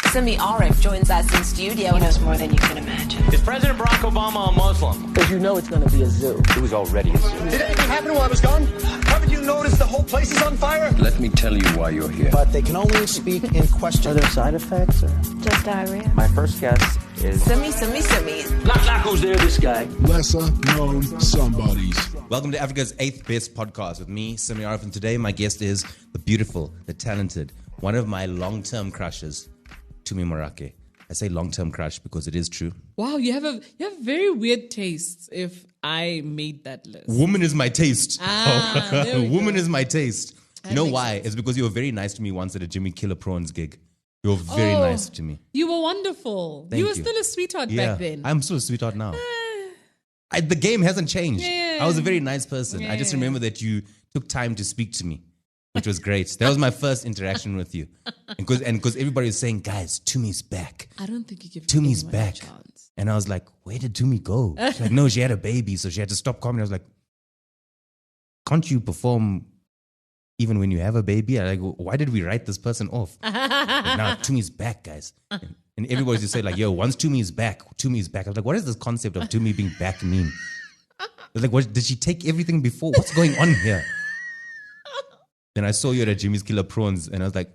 Tumi Morake joins us in studio. He knows more than you can imagine. Is President Barack Obama a Muslim? Because you know it's going to be a zoo. It was already a zoo. Did anything happen while I was gone? Haven't you noticed the whole place is on fire? Let me tell you why you're here. But they can only speak in question. Are there side effects? Or? Just diarrhea. My first guess is... Tumi. Look who's there, this guy. Lesser known somebodies. Welcome to Africa's 8th Best Podcast with me, Tumi Morake, and today my guest is the beautiful, the talented, one of my long-term crushes, Tumi Morake. I say long-term crush because it is true. Wow, you have very weird tastes if I made that list. Woman is my taste. Woman go. is my taste. You know why? Sense. It's because you were very nice to me once at a Jimmy Killer Prawns gig. You were very nice to me. You were wonderful. Thank you were you. still a sweetheart back then. I'm still a sweetheart now. The game hasn't changed. Yeah. I was a very nice person. I just remember that you took time to speak to me, which was great. That was my first interaction with you. And because everybody was saying, guys, Tumi's back. I don't think you give Tumi's anyone a back. chance. And I was like, where did Tumi go? She's like, no, she had a baby, so she had to stop comedy. I was like, can't you perform even when you have a baby? I'm like, why did we write this person off? But now Tumi's back, guys. And everybody just say like, yo, once Tumi's back, Tumi's back. I was like, what does this concept of Tumi being back mean? I was like, what, did she take everything before? What's going on here? Then I saw you at a Jimmy's Killer Prawns and I was like,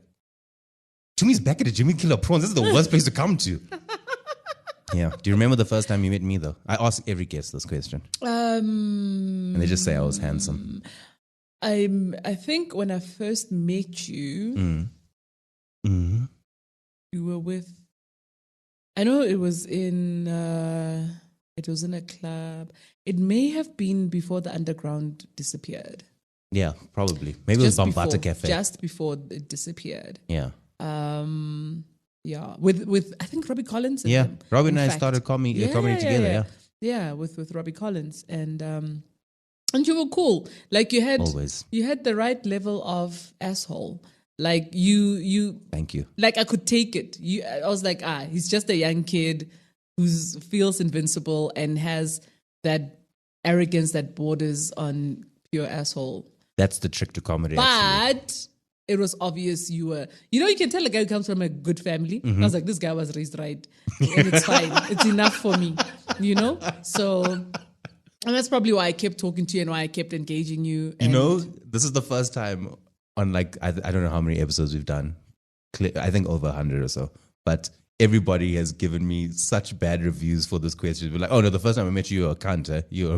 Tumi's back at a Jimmy Killer Prawns. This is the worst place to come to. Yeah. Do you remember the first time you met me though? I ask every guest this question. And they just say I was handsome. I think when I first met you, you were with, I know it was in a club. It may have been before the underground disappeared. Yeah, probably. Maybe it was Bambata Cafe. Just before it disappeared. Yeah. Yeah. With I think Robbie Collins. Yeah. them, Robbie and I fact. started comedy together. Yeah. Yeah, with Robbie Collins. And you were cool. Like you had the right level of asshole. Like you Thank you. Like I could take it. I was like, he's just a young kid who feels invincible and has that arrogance that borders on pure asshole. That's the trick to comedy. But actually. It was obvious you were, you can tell a guy who comes from a good family. I was like, this guy was raised right. And it's fine. It's enough for me, So, and that's probably why I kept talking to you and why I kept engaging you. This is the first time on I don't know how many episodes we've done. I think over 100 or so. But everybody has given me such bad reviews for this question. We're like, oh no, the first time I met you, you're a cunt. You're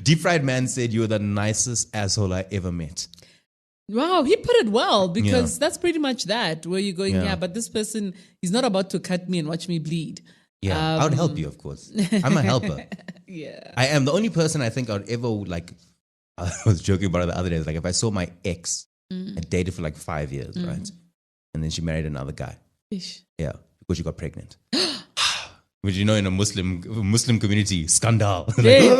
Deep Fried Man said you were the nicest asshole I ever met. Wow, he put it well because that's pretty much that. Where you're going, but this person, he's not about to cut me and watch me bleed. Yeah, I would help you, of course. I'm a helper. Yeah. I am the only person I think I would ever I was joking about it the other day. It's like if I saw my ex, I dated for 5 years, right? And then she married another guy. Ish. Yeah, because she got pregnant. Which in a Muslim community, scandal. For days.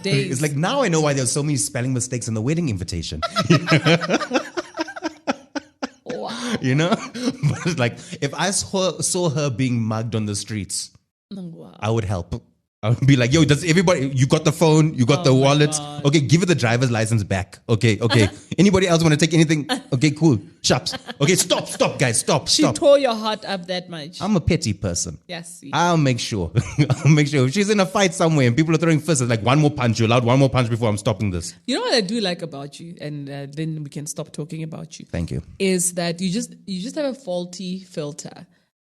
It's like now I know why there's so many spelling mistakes in the wedding invitation. Wow. But it's like if I saw her being mugged on the streets, I would help. I would be like, yo, does everybody, you got the phone, you got the wallet. God. Okay, give her the driver's license back. Okay. Anybody else want to take anything? Okay, cool. Shops. Okay, stop, guys, stop. She tore your heart up that much. I'm a petty person. Yes. I'll make sure. If she's in a fight somewhere and people are throwing fists, it's like one more punch. You're allowed one more punch before I'm stopping this. You know what I do like about you, and then we can stop talking about you. Thank you. Is that you just have a faulty filter.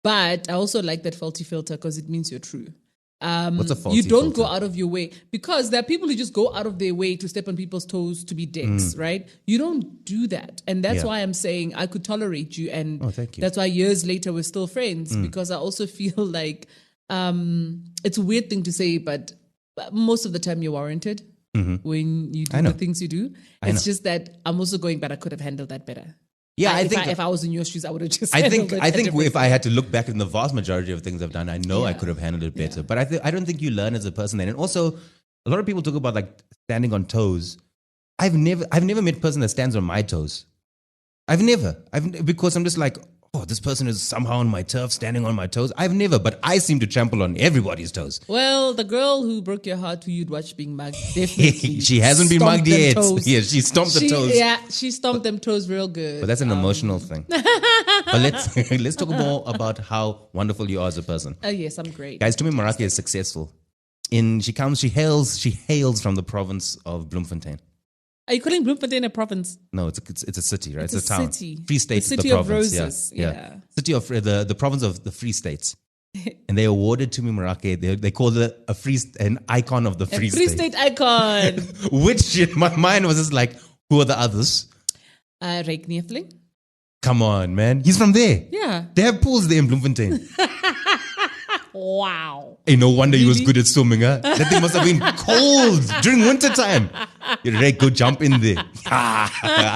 But I also like that faulty filter because it means you're true. What's a faulty you don't filter? go out of your way because there are people who just go out of their way to step on people's toes to be dicks, right? You don't do that. And that's why I'm saying I could tolerate you. And thank you. That's why years later we're still friends because I also feel like it's a weird thing to say, but most of the time you're warranted when you do the things you do. It's just that I'm also going, but I could have handled that better. Yeah, I think if I was in your shoes, I would have just. I think if I had to look back in the vast majority of things I've done, I know I could have handled it better. But I don't think you learn as a person then. And also, a lot of people talk about standing on toes. I've never met a person that stands on my toes. Because I'm just like, oh, this person is somehow on my turf, standing on my toes. I've never, but I seem to trample on everybody's toes. Well, the girl who broke your heart, who you'd watch being mugged, definitely. She hasn't been mugged yet. Yeah, she stomped the toes. Yeah, she stomped them toes real good. But that's an emotional thing. But let's talk more about how wonderful you are as a person. Oh yes, I'm great. Guys, Tumi Morake is successful. She hails from the province of Bloemfontein. Are you calling Bloemfontein a province? No, it's a city, right? It's a town. City. Free State The city is the of province. roses. Yeah. City of the province of the Free States. And they awarded Tumi Morake. They called it an icon of the Free Free State. State icon. Which in my mind was just like, who are the others? Ryk Neefling. Come on, man. He's from there. Yeah. They have pools there in Bloemfontein. Wow. Hey, no wonder he was good at swimming, huh? That thing must have been cold during winter time. Ryk, go jump in there.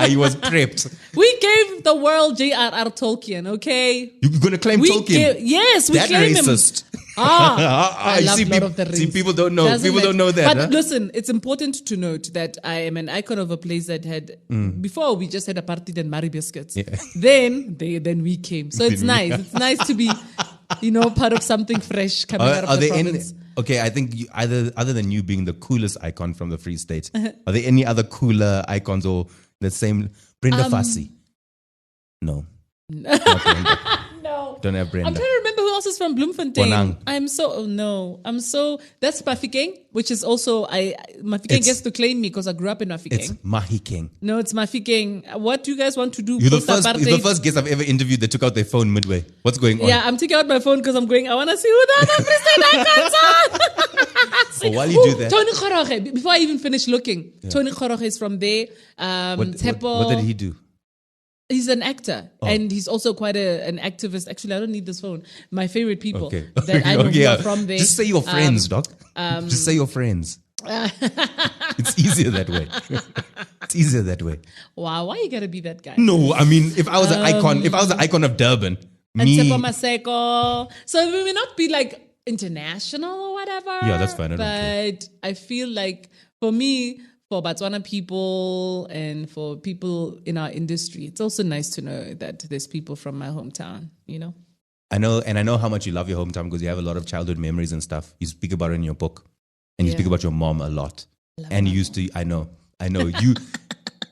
He was prepped. We gave the world J.R.R. Tolkien, okay? You're going to claim Tolkien? Yes, we that claim racist. him. I love Lord of the Rings. See, people don't know. People don't know that. But huh? listen, it's important to note that I am an icon of a place that had before we just had a party and Mari biscuits. Yeah. Then we came. So it's nice. It's nice to be, part of something fresh coming out of the province. Okay, I think other than you being the coolest icon from the Free State, are there any other cooler icons or the same? Brenda Fassie? No. Not Brenda. No. Don't have Brenda. I'm trying to remember who else is from Bloemfontein. Bonang. That's Mafikeng, which is also, Mafikeng gets to claim me because I grew up in Mafikeng. It's Mahikeng. No, it's Mafikeng. What do you guys want to do? You're the first guest I've ever interviewed that took out their phone midway. What's going on? Yeah, I'm taking out my phone because I'm going, I want to see who the other Free State icons are. While you do that. Tony Kgoroge, before I even finish looking, Tony Kgoroge is from there. What did he do? He's an actor, and he's also quite an activist. Actually, I don't need this phone. My favorite people that I know who are from there. Just say your friends, Doc. Just say your friends. It's easier that way. It's easier that way. Wow, why you gotta be that guy? No, I mean, if I was an icon of Durban, and Tsepo Maseko. So we may not be like international or whatever. Yeah, that's fine. But I feel like for me, for Botswana people and for people in our industry, it's also nice to know that there's people from my hometown, I know how much you love your hometown because you have a lot of childhood memories and stuff. You speak about it in your book. And you speak about your mom a lot. And you used to, I know, you,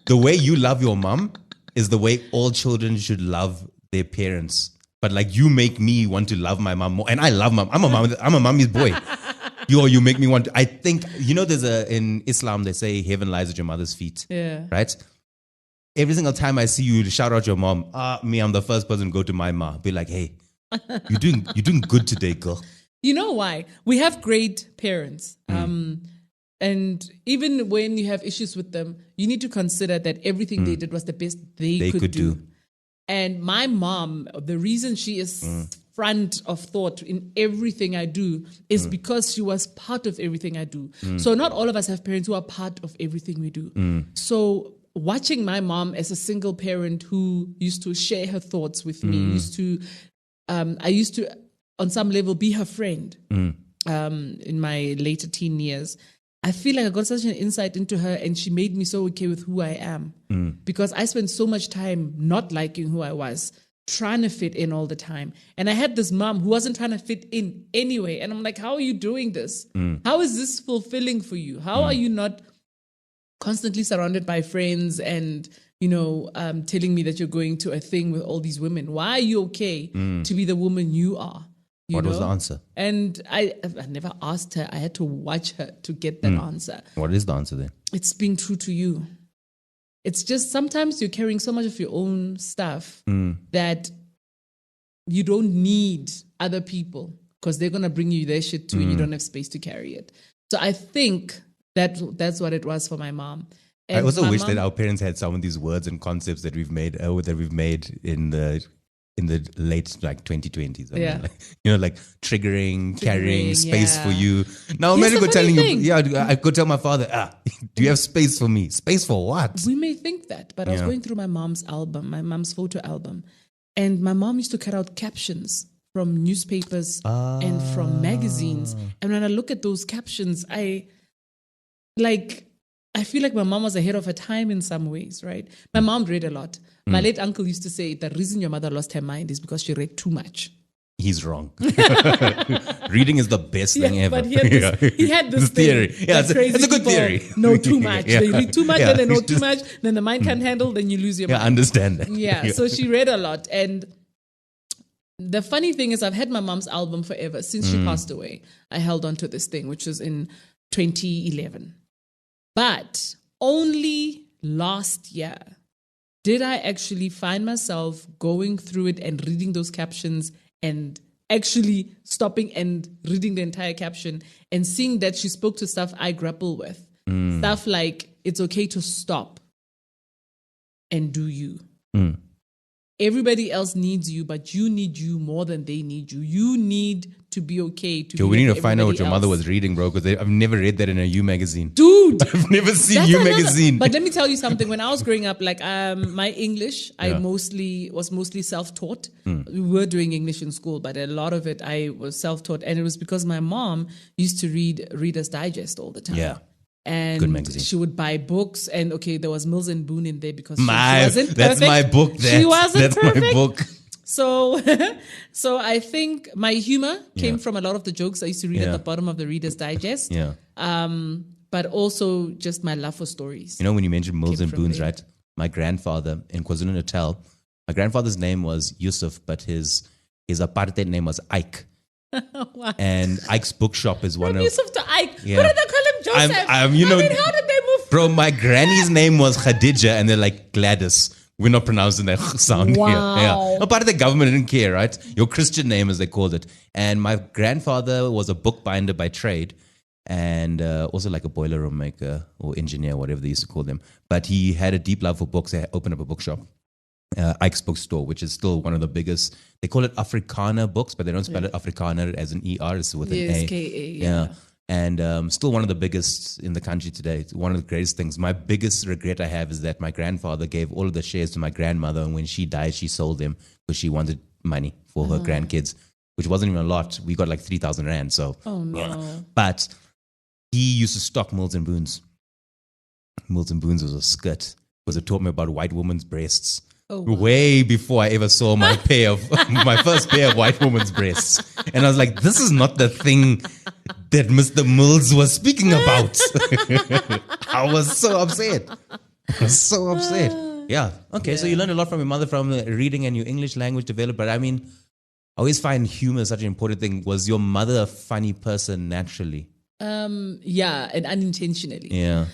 the way you love your mom is the way all children should love their parents. But like you make me want to love my mom more. And I love mom. I'm a mommy's boy. You make me want to, I think, there's in Islam, they say heaven lies at your mother's feet. Yeah. Right? Every single time I see you shout out your mom, I'm the first person to go to my ma. Be like, hey, you're doing good today, girl. You know why? We have great parents. And even when you have issues with them, you need to consider that everything they did was the best they could do. And my mom, the reason she is front of thought in everything I do is because she was part of everything I do. So not all of us have parents who are part of everything we do. So watching my mom as a single parent who used to share her thoughts with me, I used to, on some level, be her friend in my later teen years. I feel like I got such an insight into her and she made me so okay with who I am. Because I spent so much time not liking who I was, trying to fit in all the time. And I had this mom who wasn't trying to fit in anyway. And I'm like, how are you doing this? How is this fulfilling for you? How are you not constantly surrounded by friends and, telling me that you're going to a thing with all these women? Why are you okay to be the woman you are? What was the answer? And I never asked her. I had to watch her to get that answer. What is the answer then? It's being true to you. It's just sometimes you're carrying so much of your own stuff that you don't need other people because they're going to bring you their shit too and you don't have space to carry it. So I think that's what it was for my mom. And I also wish that our parents had some of these words and concepts that we've made in the late 2020s. Like triggering, carrying, space for you. Now imagine telling you, I could tell my father, do you have space for me? Space for what? We may think that, but I was going through my mom's photo album, and my mom used to cut out captions from newspapers and from magazines. And when I look at those captions, I feel like my mom was ahead of her time in some ways, right? My mom read a lot. My late uncle used to say the reason your mother lost her mind is because she read too much. He's wrong. Reading is the best thing ever. But he had this theory. Yeah, it's a good theory. Know too much. They read too much, then they know too much, then the mind can't handle, then you lose your mind. Yeah, I understand that. Yeah, so she read a lot. And the funny thing is I've had my mom's album forever since she passed away. I held on to this thing, which was in 2011. But only last year did I actually find myself going through it and reading those captions and actually stopping and reading the entire caption and seeing that she spoke to stuff I grapple with. Stuff like, it's okay to stop and do you. Everybody else needs you, but you need you more than they need you. You need to be okay. We need to find out what your mother was reading, bro, because I've never read that in a You magazine. Dude! I've never seen You magazine. But let me tell you something. When I was growing up, like my English, I was mostly self-taught. We were doing English in school, but a lot of it I was self-taught. And it was because my mom used to read Reader's Digest all the time. Yeah. And good magazine. She would buy books, and there was Mills and Boon in there because she wasn't perfect. That's my book. She wasn't perfect. My book. So I think my humor came from a lot of the jokes I used to read at the bottom of the Reader's Digest. Yeah. But also just my love for stories. You know, when you mentioned Mills and Boons, right? My grandfather in KwaZulu-Natal, my grandfather's name was Yusuf, but his apartheid name was Ike. Wow. And Ike's bookshop is one of Yusuf to Ike. Yeah. What did they call him, Joseph? how did they move? Bro, my granny's name was Khadija, and they're like Gladys. We're not pronouncing that sound here. Yeah. No, part of the government didn't care, right? Your Christian name, as they called it. And my grandfather was a bookbinder by trade, and also like a boiler room maker or engineer, whatever they used to call them. But he had a deep love for books. He opened up a bookshop. Ike's Bookstore, which is still one of the biggest. They call it Afrikaner books, but they don't spell it Afrikaner as an ER. It's with an A. K-A, yeah. And still one of the biggest in the country today. It's one of the greatest things. My biggest regret I have is that my grandfather gave all of the shares to my grandmother, and when she died, she sold them because she wanted money for her grandkids, which wasn't even a lot. We got like 3,000 rand. So, oh no! But he used to stock Mills and Boons. Mills and Boons was a skit because it taught me about white women's breasts. Oh, wow. Way before I ever saw my first pair of white woman's breasts. And I was like, this is not the thing that Mr. Mills was speaking about. I was so upset. Yeah. Okay, so you learned a lot from your mother from reading and your English language developed. But I mean, I always find humor such an important thing. Was your mother a funny person naturally? Yeah, and unintentionally. Yeah.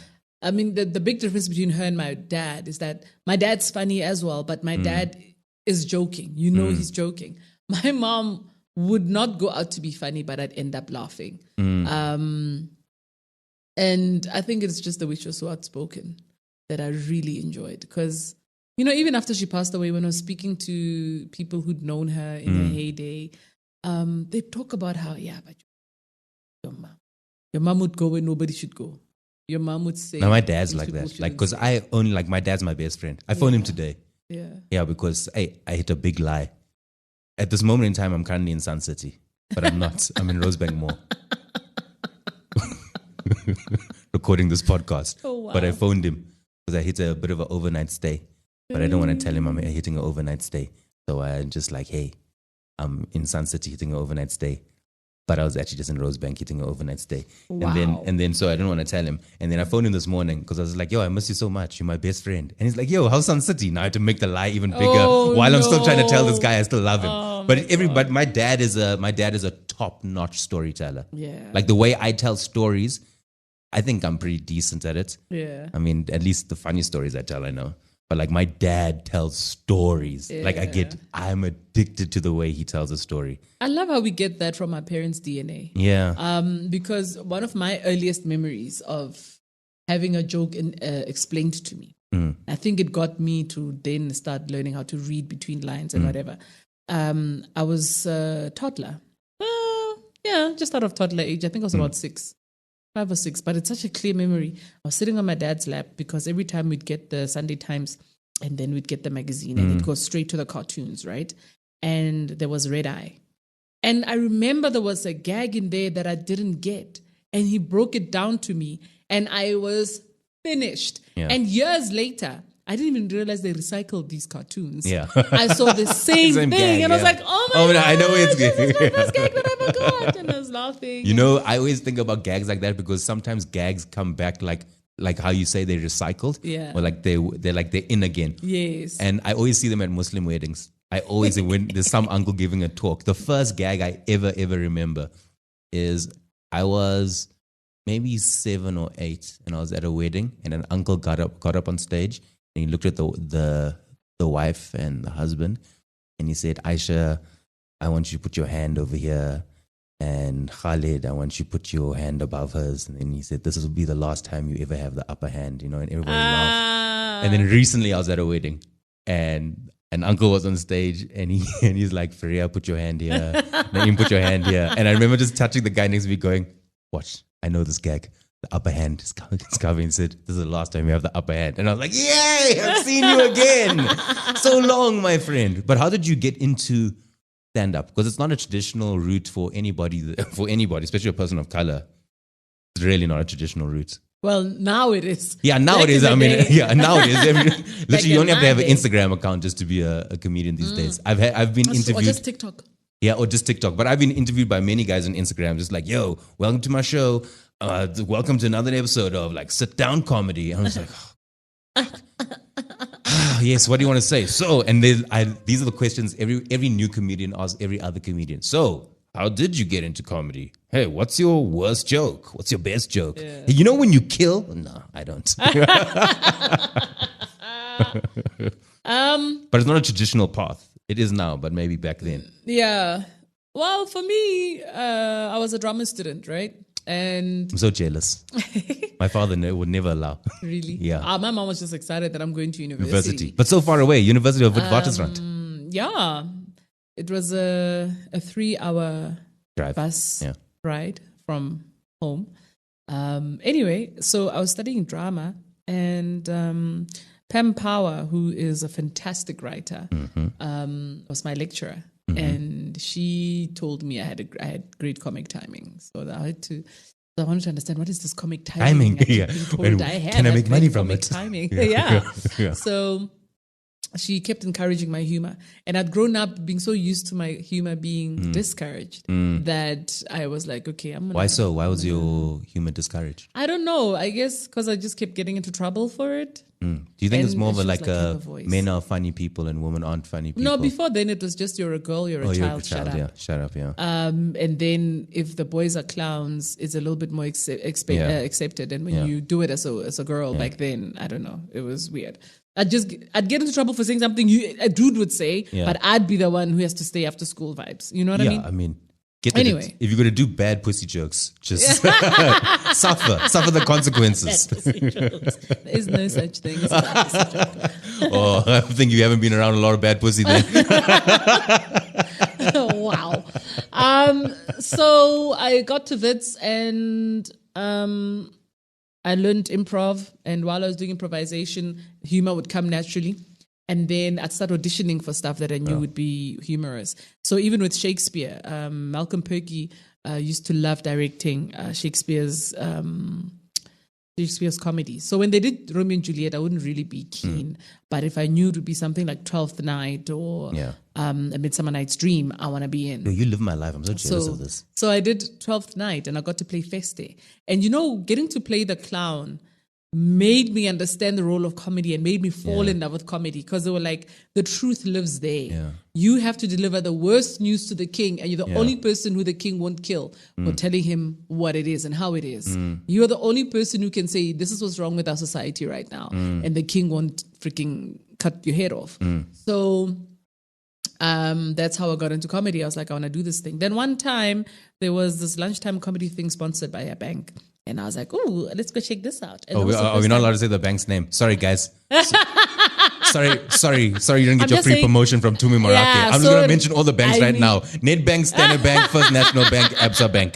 I mean, the big difference between her and my dad is that my dad's funny as well, but my dad is joking. He's joking. My mom would not go out to be funny, but I'd end up laughing. And I think it's just the way she was so outspoken that I really enjoyed. Because, even after she passed away, when I was speaking to people who'd known her in her heyday, they talk about how, but your mom would go where nobody should go. Your mom would say... Now, my dad's like that. Like, because my dad's my best friend. I phoned him today. Yeah. Yeah, because, I hit a big lie. At this moment in time, I'm currently in Sun City. But I'm not. I'm in Rosebank Mall. Recording this podcast. Oh, wow. But I phoned him because I hit a bit of an overnight stay. But I don't want to tell him I'm hitting an overnight stay. So I'm just like, hey, I'm in Sun City hitting an overnight stay. But I was actually just in Rosebank hitting an overnight stay. Wow. And then so I didn't want to tell him. And then I phoned him this morning because I was like, yo, I miss you so much. You're my best friend. And he's like, yo, how's Sun City? Now I have to make the lie even bigger while I'm still trying to tell this guy I still love him. But my dad is a top-notch storyteller. Yeah. Like the way I tell stories, I think I'm pretty decent at it. Yeah. I mean, at least the funny stories I tell, I know. But like my dad tells stories. Yeah. Like I'm addicted to the way he tells a story. I love how we get that from our parents' DNA. Yeah. Because one of my earliest memories of having a joke explained to me, I think it got me to then start learning how to read between lines and whatever. I was a toddler. Just out of toddler age. I think I was about 5 or 6, but it's such a clear memory. I was sitting on my dad's lap because every time we'd get the Sunday Times and then we'd get the magazine and it'd go straight to the cartoons, right? And there was Red Eye. And I remember there was a gag in there that I didn't get. And he broke it down to me and I was finished. Yeah. And years later, I didn't even realize they recycled these cartoons. Yeah. I saw the same thing gag, and I was like, oh my God, I know it's good. This is my first gag that I forgot. And I was laughing. I always think about gags like that because sometimes gags come back like how you say they're recycled. Yeah. Or like they're in again. Yes. And I always see them at Muslim weddings. I always say when there's some uncle giving a talk, the first gag I ever remember is I was maybe 7 or 8 and I was at a wedding and an uncle got up on stage and he looked at the wife and the husband and he said, Aisha, I want you to put your hand over here, and Khalid, I want you to put your hand above hers. And then he said, this will be the last time you ever have the upper hand, and everybody laughed. And then recently I was at a wedding and an uncle was on stage and he's like, Faria, put your hand here. Naeem, put your hand here. And I remember just touching the guy next to me going, watch, I know this gag. The upper hand is coming. He said, this is the last time you have the upper hand. And I was like, yay, I've seen you again. So long, my friend. But how did you get into stand-up? Because it's not a traditional route for anybody, especially a person of color. It's really not a traditional route. Well, now it is. Yeah, now it is. I mean, now it is. Literally, you only have to have an Instagram account just to be a comedian these days. I've been interviewed. Or just TikTok. Yeah, or just TikTok. But I've been interviewed by many guys on Instagram, just like, yo, welcome to my show. Welcome to another episode of like sit down comedy. And I was like, yes, what do you want to say? So, and these are the questions every new comedian asks every other comedian. So, how did you get into comedy? Hey, what's your worst joke? What's your best joke? Yeah. Hey, you know when you kill? No, I don't. But it's not a traditional path. It is now, but maybe back then. Yeah. Well, for me, I was a drama student, right? And I'm so jealous. My father would never allow. Really? Yeah. My mom was just excited that I'm going to university. But so far away, University of Witwatersrand. Yeah. It was a 3-hour drive bus ride from home. Anyway, so I was studying drama, and Pam Power, who is a fantastic writer, was my lecturer. Mm-hmm. And she told me I had great comic timing. So I wanted to understand, what is this comic timing? Yeah. Can I make money from it? Timing. Yeah. So she kept encouraging my humor. And I'd grown up being so used to my humor being discouraged that I was like, okay, I'm going to... Why so? Why was your humor discouraged? I don't know. I guess because I just kept getting into trouble for it. Do you think it's more of men are funny people and women aren't funny people? No, before then it was just, you're a girl, you're a child, shut up. Yeah, shut up, yeah. And then if the boys are clowns, it's a little bit more accepted. And when you do it as a girl back then, I don't know, it was weird. I'd get into trouble for saying something a dude would say, but I'd be the one who has to stay after school vibes. You know what I mean? Yeah, I mean, if you're going to do bad pussy jokes, just suffer the consequences. Bad pussy jokes. There is no such thing as bad pussy joke. Oh, I think you haven't been around a lot of bad pussy then. Wow. So I got to Wits and I learned improv, and while I was doing improvisation, humor would come naturally. And then I'd start auditioning for stuff that I knew would be humorous. So even with Shakespeare, Malcolm Perky used to love directing Shakespeare's comedy. So when they did Romeo and Juliet, I wouldn't really be keen. But if I knew it would be something like 12th Night or A Midsummer Night's Dream, I want to be in. No, you live my life. I'm so jealous of this. So I did 12th Night, and I got to play Feste. And getting to play the clown made me understand the role of comedy and made me fall in love with comedy, because they were like, the truth lives there. Yeah. You have to deliver the worst news to the king, and you're the only person who the king won't kill for telling him what it is and how it is. You're the only person who can say, this is what's wrong with our society right now, and the king won't freaking cut your head off. So that's how I got into comedy. I was like, I want to do this thing. Then one time there was this lunchtime comedy thing sponsored by a bank. And I was like, oh, let's go check this out. And are we not allowed to say the bank's name? Sorry, guys. Sorry, you didn't get your free promotion from Tumi Morake. I'm just going to mention all the banks now. Nedbank, Standard Bank, First National Bank, Absa Bank.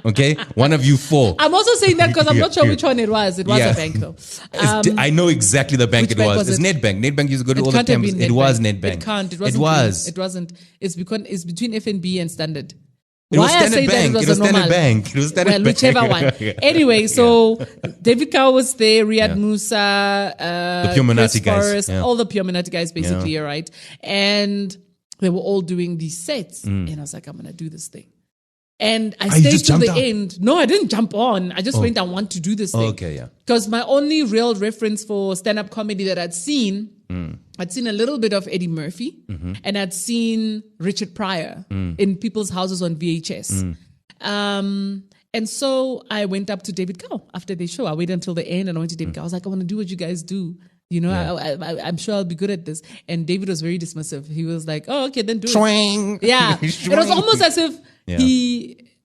Okay? One of you 4. I'm also saying that because I'm not sure which one it was. It was a bank though. I know exactly the bank it was. It's Nedbank. Nedbank used to go to all the camps. It was Nedbank. It can't. It wasn't. It's between FNB and Standard. It was Standard Bank. It was Standard Bank. It was Standard Bank. Whichever one. Anyway, so David Cow was there, Riyad Musa, the Pure Minati guys. All the Pure Minati guys basically, right? And they were all doing these sets. And I was like, I'm going to do this thing. And I stayed till the end. No, I didn't jump on. I just went, I want to do this thing. Okay, yeah. Because my only real reference for stand-up comedy that I'd seen I'd seen a little bit of Eddie Murphy, and I'd seen Richard Pryor in people's houses on VHS. And so I went up to David Cow after the show. I waited until the end and I went to David Cow. I was like, I want to do what you guys do. You know, I'm sure I'll be good at this. And David was very dismissive. He was like, oh, okay, then do it. Yeah. It was almost as if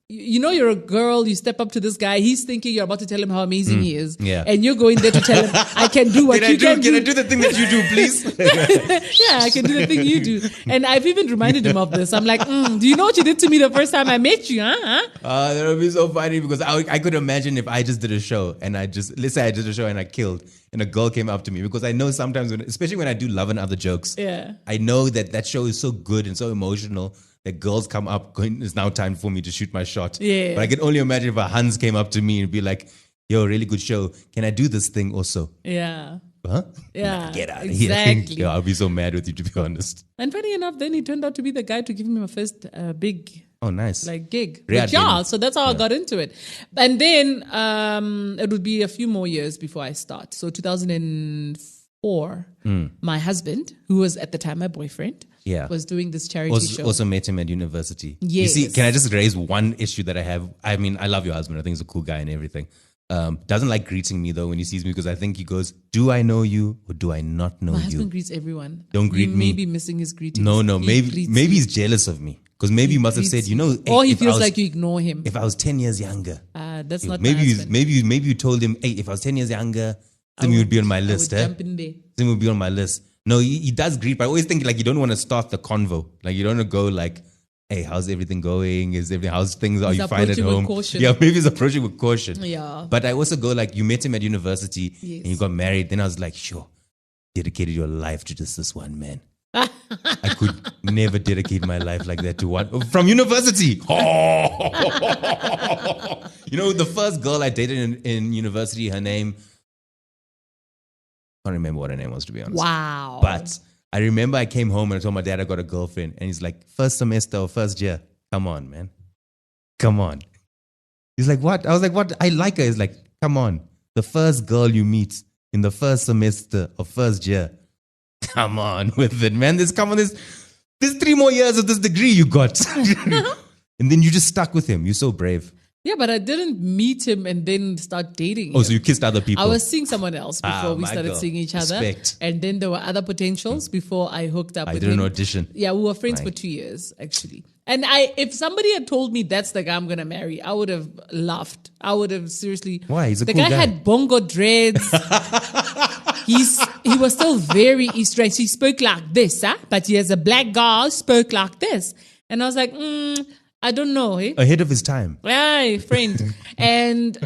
you know, you're a girl, you step up to this guy, he's thinking you're about to tell him how amazing he is. Yeah. And you're going there to tell him, I can do what you can do. Can I do the thing that you do, please? Yeah, I can do the thing you do. And I've even reminded him of this. I'm like, do you know what you did to me the first time I met you? That would be so funny because I could imagine if I just did a show and let's say I did a show and I killed and a girl came up to me, because I know sometimes, especially when I do Love and Other Jokes, I know that show is so good and so emotional that girls come up going, it's now time for me to shoot my shot. Yeah. But I can only imagine if a Hans came up to me and be like, yo, really good show. Can I do this thing also? Yeah. Huh? Yeah. Get out of exactly. here. I'll be so mad with you, to be honest. And funny enough, then he turned out to be the guy to give me my first big gig. But so that's how I got into it. And then it would be a few more years before I start. So 2004, my husband, who was at the time my boyfriend, was doing this charity show. Also met him at university. Yes. You see, can I just raise one issue that I have? I mean, I love your husband. I think he's a cool guy and everything. Doesn't like greeting me though when he sees me, because I think he goes, do I know you or do I not know you? My husband greets everyone. Don't greet me. You may be missing his greetings. No, maybe he's jealous of me. Because maybe he must have said, you know, or he feels like you ignore him. If I was 10 years younger. That's not maybe you told him, hey, if I was 10 years younger, Tumi would be on my list. I would jump in there. Tumi would be on my list. No, he does greet, but I always think like you don't want to start the convo. Like you don't want to go like, hey, how's everything going? How's things? Are you fine at home? Yeah, maybe he's approaching with caution. Yeah. But I also go like, you met him at university and you got married. Then I was like, sure, dedicated your life to just this one man. I could never dedicate my life like that to one from university. Oh. You know, the first girl I dated in university, her name, I can't remember what her name was, to be honest. Wow. But I remember I came home and I told my dad I got a girlfriend, and he's like, first semester or first year, come on, man. Come on. He's like, what? I was like, what? I like her. He's like, come on. The first girl you meet in the first semester or first year, come on with it, man. There's 3 more years of this degree you got. And then you just stuck with him. You're so brave. Yeah, but I didn't meet him and then start dating him. Oh, so you kissed other people? I was seeing someone else before we started seeing each other. Respect. And then there were other potentials before I hooked up with him. I did an audition. Yeah, we were friends for 2 years, actually. And if somebody had told me that's the guy I'm going to marry, I would have laughed. I would have seriously... Why? He's a cool guy. The guy had bongo dreads. He was still very Eastern. He spoke like this, but he has a black guy spoke like this. And I was like, I don't know. Eh? Ahead of his time. Yeah, friend. And,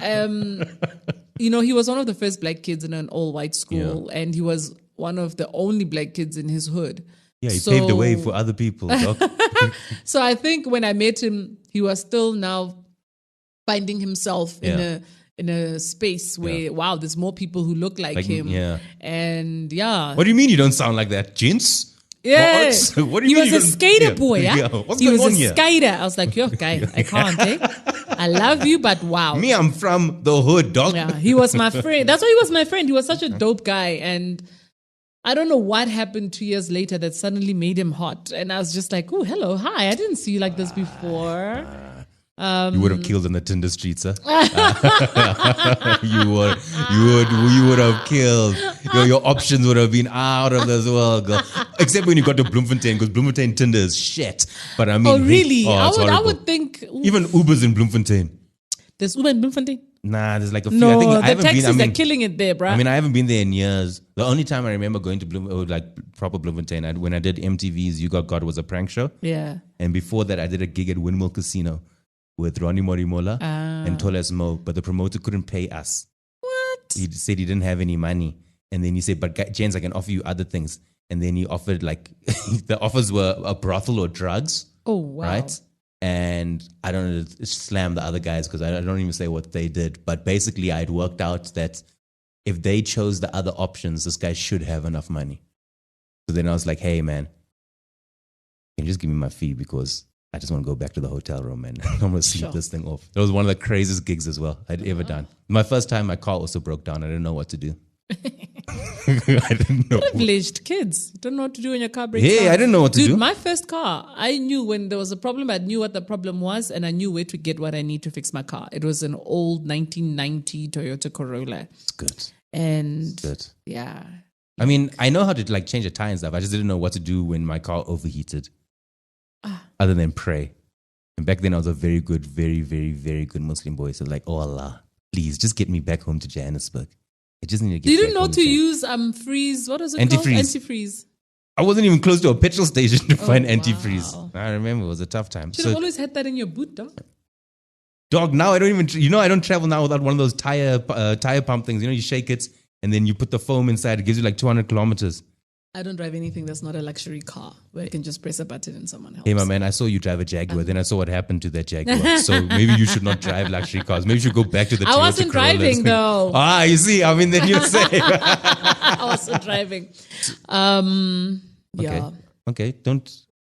you know, he was one of the first black kids in an all-white school. Yeah. And he was one of the only black kids in his hood. Yeah, he paved the way for other people. So I think when I met him, he was still now finding himself in a space where, wow, there's more people who look like him. Yeah. And What do you mean you don't sound like that? Gents? Yeah. What do you he mean was a skater boy, yeah? What's he going was on a here? skater. I was like, yo, guy, I can't, I love you, but wow. Me, I'm from the hood, dog. Yeah, he was my friend. That's why he was my friend. He was such a dope guy. And I don't know what happened 2 years later that suddenly made him hot. And I was just like, oh, hello, hi. I didn't see you like this before. You would have killed in the Tinder streets, huh? You would have killed. Your options would have been out of this world, girl. Except when you got to Bloemfontein, because Bloemfontein Tinder is shit. But I mean, oh really? I would think even Uber's in Bloemfontein. There's Uber in Bloemfontein? Nah, there's like a few. No, I think I the haven't taxis been. are killing it there, bruh. I mean, I haven't been there in years. The only time I remember going to proper Bloemfontein, when I did MTV's You Got God was a prank show. Yeah. And before that, I did a gig at Windmill Casino with Ronnie Morimola and Toles Mo, but the promoter couldn't pay us. What? He said he didn't have any money. And then he said, but James, I can offer you other things. And then he offered the offers were a brothel or drugs. Oh, wow. Right? And I don't know, slam the other guys because I don't even say what they did. But basically, I had worked out that if they chose the other options, this guy should have enough money. So then I was like, hey, man, can you just give me my fee because I just want to go back to the hotel room and I'm going to sleep this thing off. That was one of the craziest gigs as well I'd ever done. My first time, my car also broke down. I didn't know what to do. I didn't know. Privileged kids. Don't know what to do when your car breaks Hey, down. I didn't know what to Dude, do. my first car, I knew when there was a problem, I knew what the problem was, and I knew where to get what I need to fix my car. It was an old 1990 Toyota Corolla. It's good. And Good. yeah. I mean, I know how to like change a tire and stuff. I just didn't know what to do when my car overheated. Other than pray. And back then I was a very good, very, very, very good Muslim boy. So like, oh Allah, please just get me back home to Johannesburg. I just need to get Did you back know home to use freeze? What is it Antifreeze. called? Antifreeze. I wasn't even close to a petrol station to find wow. antifreeze. I remember it was a tough time. Should have always had that in your boot, dog. Dog, now I don't even, I don't travel now without one of those tire pump things. You shake it and then you put the foam inside. It gives you like 200 kilometers. I don't drive anything that's not a luxury car where I can just press a button and someone helps. Hey, my man, I saw you drive a Jaguar. Then I saw what happened to that Jaguar. So maybe you should not drive luxury cars. Maybe you should go back to the Toyota I wasn't Corollas. driving though. You see, I mean, then you say. I wasn't driving. Yeah. Okay,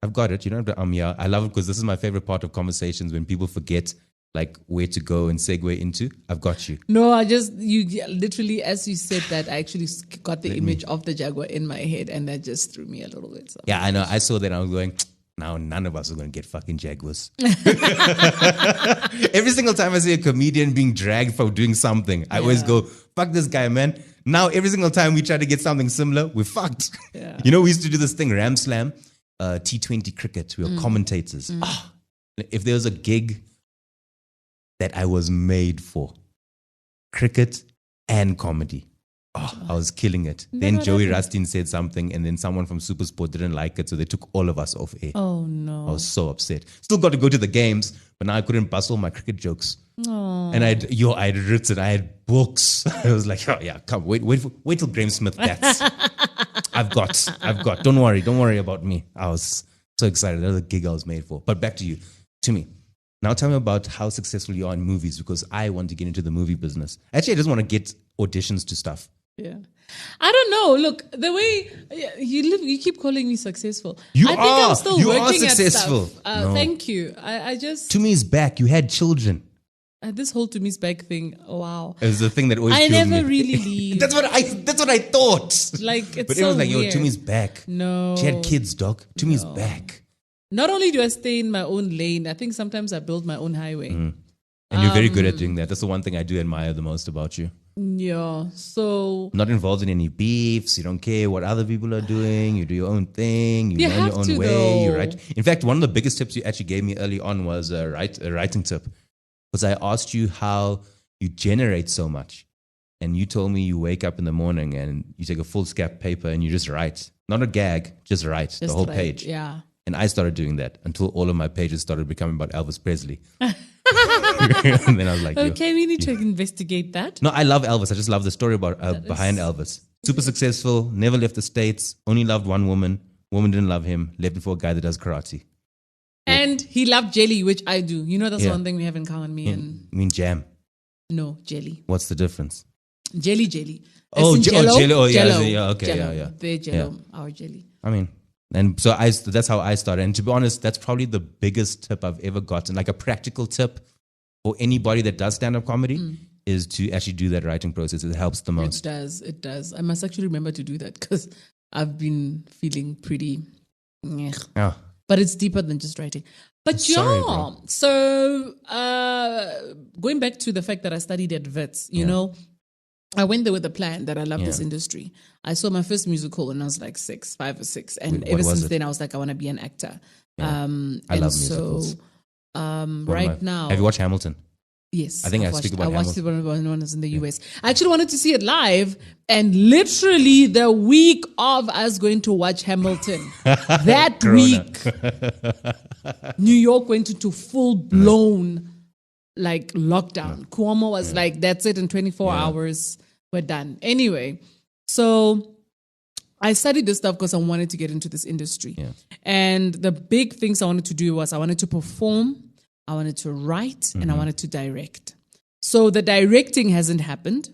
I've got it. You don't have to, yeah. I love it because this is my favorite part of conversations when people forget like where to go and segue into. I've got you. No, you literally, as you said that, I actually got the image of the Jaguar in my head and that just threw me a little bit. So. Yeah, I know. I saw that and I was going, now none of us are going to get fucking Jaguars. Every single time I see a comedian being dragged for doing something, I always go, fuck this guy, man. Now every single time we try to get something similar, we're fucked. Yeah. We used to do this thing, Ram Slam, T20 cricket. We were commentators. If there was a gig that I was made for, cricket and comedy. I was killing it. Then Joey Rastin said something and then someone from Supersport didn't like it, so they took all of us off air. Oh, no. I was so upset. Still got to go to the games, but now I couldn't bust all my cricket jokes. Oh. And I'd written, I had books. I was like, oh yeah, come, wait till Graham Smith bats. I've got. Don't worry about me. I was so excited. That was a gig I was made for. But back to you, Tumi. Now tell me about how successful you are in movies, because I want to get into the movie business. Actually, I just want to get auditions to stuff. Yeah. I don't know. Look, the way you keep calling me successful. I think I'm still You working are successful. at stuff. No. Thank you. I just... Tumi's back. You had children. This whole Tumi's back thing, wow. It was the thing that always I killed never me. really leave. That's what I thought. Like, it's but so it was like, weird. Tumi's back. No. She had kids, dog. Tumi's back. Not only do I stay in my own lane, I think sometimes I build my own highway. And you're very good at doing that. That's the one thing I do admire the most about you. Yeah. So Not involved in any beefs. You don't care what other people are doing. You do your own thing. You You learn have your own to, way. though. You write. In fact, one of the biggest tips you actually gave me early on was a writing tip. Because I asked you how you generate so much. And you told me you wake up in the morning and you take a full scrap paper and you just write. Not a gag, just write the whole page. Yeah. And I started doing that until all of my pages started becoming about Elvis Presley. And then I was like, Okay, we need to investigate that. No, I love Elvis. I just love the story about behind Elvis. Super successful, never left the States, only loved one woman. Woman didn't love him, left him for a guy that does karate. And he loved jelly, which I do. You know, that's Yeah. one thing we have in common, me and... I mean jam. No, jelly. What's the difference? Jelly. Oh, As in jello. Oh, yeah, Jello. yeah, okay, Jello. yeah. Their jello, our jelly. I mean, and so that's how I started. And to be honest, that's probably the biggest tip I've ever gotten. Like a practical tip for anybody that does stand-up comedy is to actually do that writing process. It helps the most. It does. I must actually remember to do that because I've been feeling pretty... Yeah. But it's deeper than just writing. But Sorry, bro. So going back to the fact that I studied at Wits, you know, I went there with a plan that I love this industry. I saw my first musical when I was like 5 or 6. And What ever was since it? then, I was like, I want to be an actor. Yeah. I love musicals. Right now... Have you watched Hamilton? Yes. I think I I've speak watched- about I watched it when I was in the US. I actually wanted to see it live, and literally the week of us going to watch Hamilton, that week, New York went into full-blown like lockdown. Cuomo was like, that's it, in 24 hours, we're done. Anyway, so I studied this stuff because I wanted to get into this industry. Yeah. And the big things I wanted to do was I wanted to perform, I wanted to write, and I wanted to direct. So the directing hasn't happened,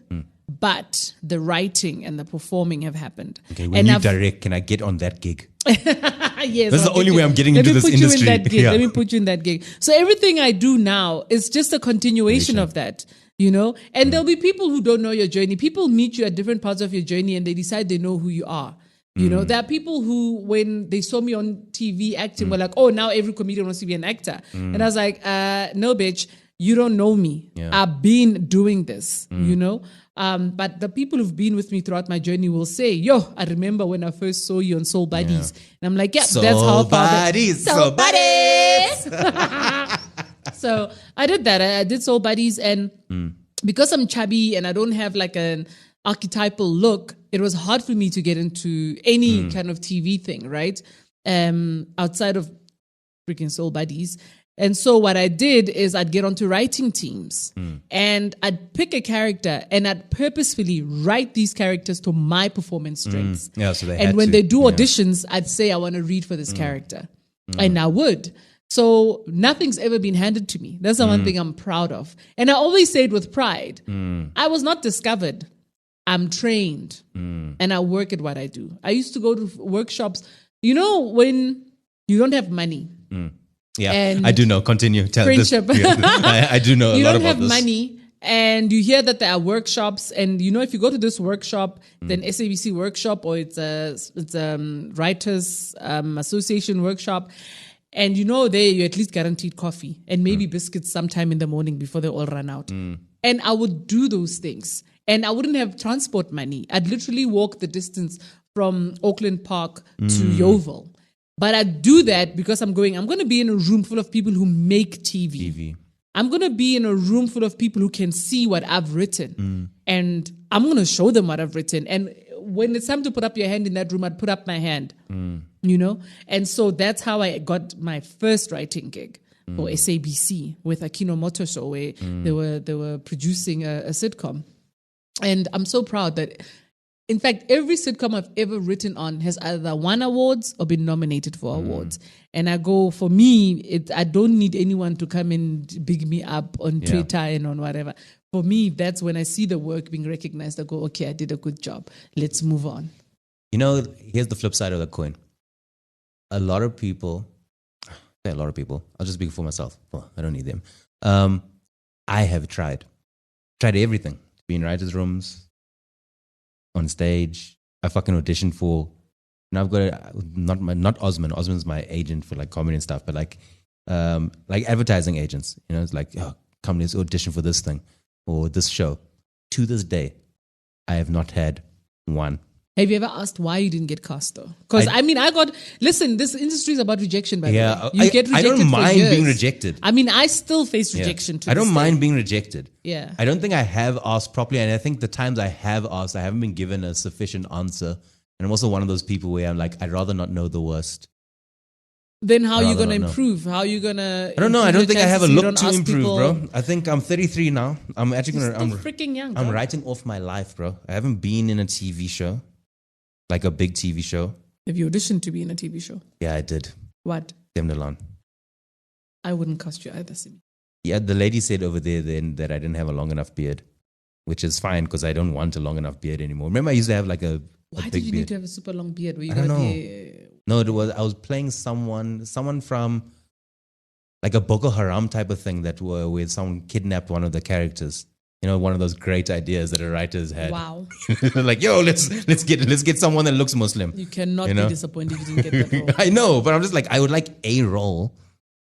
but the writing and the performing have happened. Okay, when you direct, can I get on that gig? Yes, That's the only way I'm getting into this industry. Let me put you in that gig. So everything I do now is just a continuation of that. you know? And there'll be people who don't know your journey. People meet you at different parts of your journey and they decide they know who you are. You know, there are people who, when they saw me on TV acting, were like, oh, now every comedian wants to be an actor. And I was like, no, bitch, you don't know me. Yeah. I've been doing this, you know? But the people who've been with me throughout my journey will say, yo, I remember when I first saw you on Soul Buddies. And I'm like, yeah, Soul that's how Buddies, Soul Buddies. So I did that. I did Soul Buddies. And because I'm chubby and I don't have like an archetypal look, it was hard for me to get into any kind of TV thing, right? Outside of freaking Soul Buddies. And so what I did is I'd get onto writing teams and I'd pick a character and I'd purposefully write these characters to my performance strengths. Yeah, so they and had when to, they do auditions, I'd say, I want to read for this character. And I would. So nothing's ever been handed to me. That's the one thing I'm proud of. And I always say it with pride. I was not discovered. I'm trained and I work at what I do. I used to go to workshops. You know, when you don't have money. Yeah, and I do know. Continue. Tell friendship. This. I do know a You lot don't about have this. money and you hear that there are workshops and you know if you go to this workshop, then SABC workshop or it's a writers association workshop, and you know there you're at least guaranteed coffee and maybe biscuits sometime in the morning before they all run out. And I would do those things and I wouldn't have transport money. I'd literally walk the distance from Auckland Park to Yeovil. But I do that because I'm going to be in a room full of people who make TV. I'm going to be in a room full of people who can see what I've written. And I'm going to show them what I've written. And when it's time to put up your hand in that room, I'd put up my hand, you know? And so that's how I got my first writing gig for SABC with Akino Moto Show, where they were producing a sitcom. And I'm so proud that, in fact, every sitcom I've ever written on has either won awards or been nominated for awards. And I go, for me, I don't need anyone to come and big me up on Twitter and on whatever. For me, that's when I see the work being recognized. I go, okay, I did a good job. Let's move on. You know, here's the flip side of the coin. A lot of people, I'll just speak for myself. Well, I don't need them. I have tried everything. To be in writers' rooms, on stage. I fucking auditioned for, and I've got not Osman. Osman's my agent for like comedy and stuff, but like advertising agents. You know, it's like, oh, come, let's audition for this thing or this show. To this day, I have not had one. Have you ever asked why you didn't get cast though? Because listen, this industry is about rejection, by the way. You get rejected. I don't mind for years. being rejected. I mean, I still face rejection to I don't this mind day. being rejected. Yeah. I don't think I have asked properly, and I think the times I have asked, I haven't been given a sufficient answer. And I'm also one of those people where I'm like, I'd rather not know the worst. Then how are you rather going to not know. improve? How are you going to? I don't know. I don't think I have a You look don't to ask improve, people- bro. I think I'm 33 now. I'm actually You're gonna. still freaking young. I'm bro. writing off my life, bro. I haven't been in a TV show, like a big TV show. Have you auditioned to be in a TV show? Yeah, I did. What? Demnelon. I wouldn't cast you either, Simi. Yeah, the lady said over there then that I didn't have a long enough beard, which is fine because I don't want a long enough beard anymore. Remember, I used to have like a Why big did you beard. need to have a super long beard? Where you I don't got know. the- No, it was I was playing someone from like a Boko Haram type of thing that where someone kidnapped one of the characters. You know, one of those great ideas that a writer's had. Wow. Like, yo, let's get someone that looks Muslim. You cannot You know? be disappointed you didn't get that role. I know, but I'm just like, I would like a role.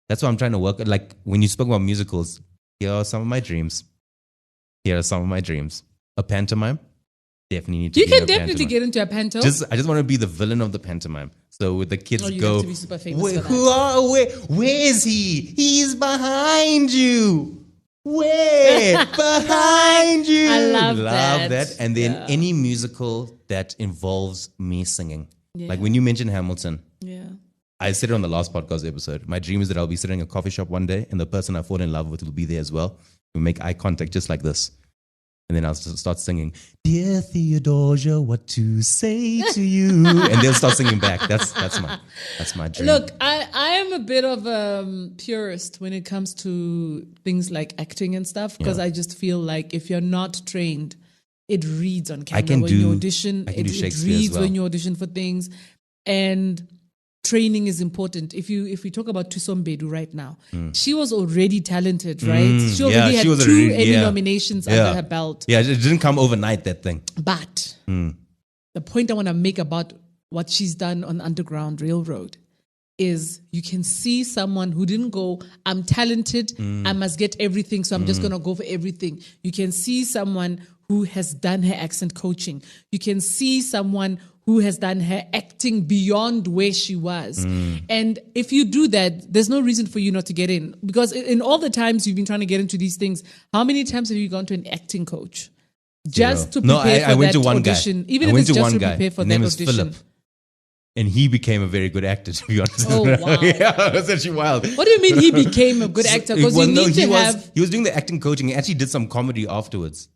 That's what I'm trying to work. Like when you spoke about musicals, here are some of my dreams. A pantomime, definitely need to. You be in can a definitely pantomime. get into a panto. I just want to be the villain of the pantomime. So with the kids Oh, you go, have to be super famous "Where- for that." where is he? He's behind you. Where? Behind you. I love that. And then Yeah. any musical that involves me singing. Yeah. Like when you mentioned Hamilton, Yeah. I said it on the last podcast episode. My dream is that I'll be sitting in a coffee shop one day and the person I fall in love with will be there as well. We'll make eye contact just like this. And then I'll start singing, "Dear Theodosia, what to say to you?" And they'll start singing back. That's my dream. Look, I am a bit of a purist when it comes to things like acting and stuff because Yeah. I just feel like if you're not trained, it reads on camera can when you do- audition. I can do It Shakespeare as reads well. when you audition for things. And training is important. If we talk about Tusombedu right now, she was already talented, right? She already had two Emmy nominations under her belt. Yeah, it didn't come overnight, that thing. But the point I want to make about what she's done on Underground Railroad is you can see someone who didn't go, I'm talented, I must get everything, so I'm just going to go for everything. You can see someone who has done her accent coaching. You can see someone who has done her acting beyond where she was. And if you do that, there's no reason for you not to get in. Because in all the times you've been trying to get into these things, how many times have you gone to an acting coach? Just to prepare for that audition. Even if it's just to prepare for that audition. Philip. And he became a very good actor, to be honest. Oh, wow. Yeah, that's actually wild. What do you mean he became a good actor? Because he was doing the acting coaching. He actually did some comedy afterwards.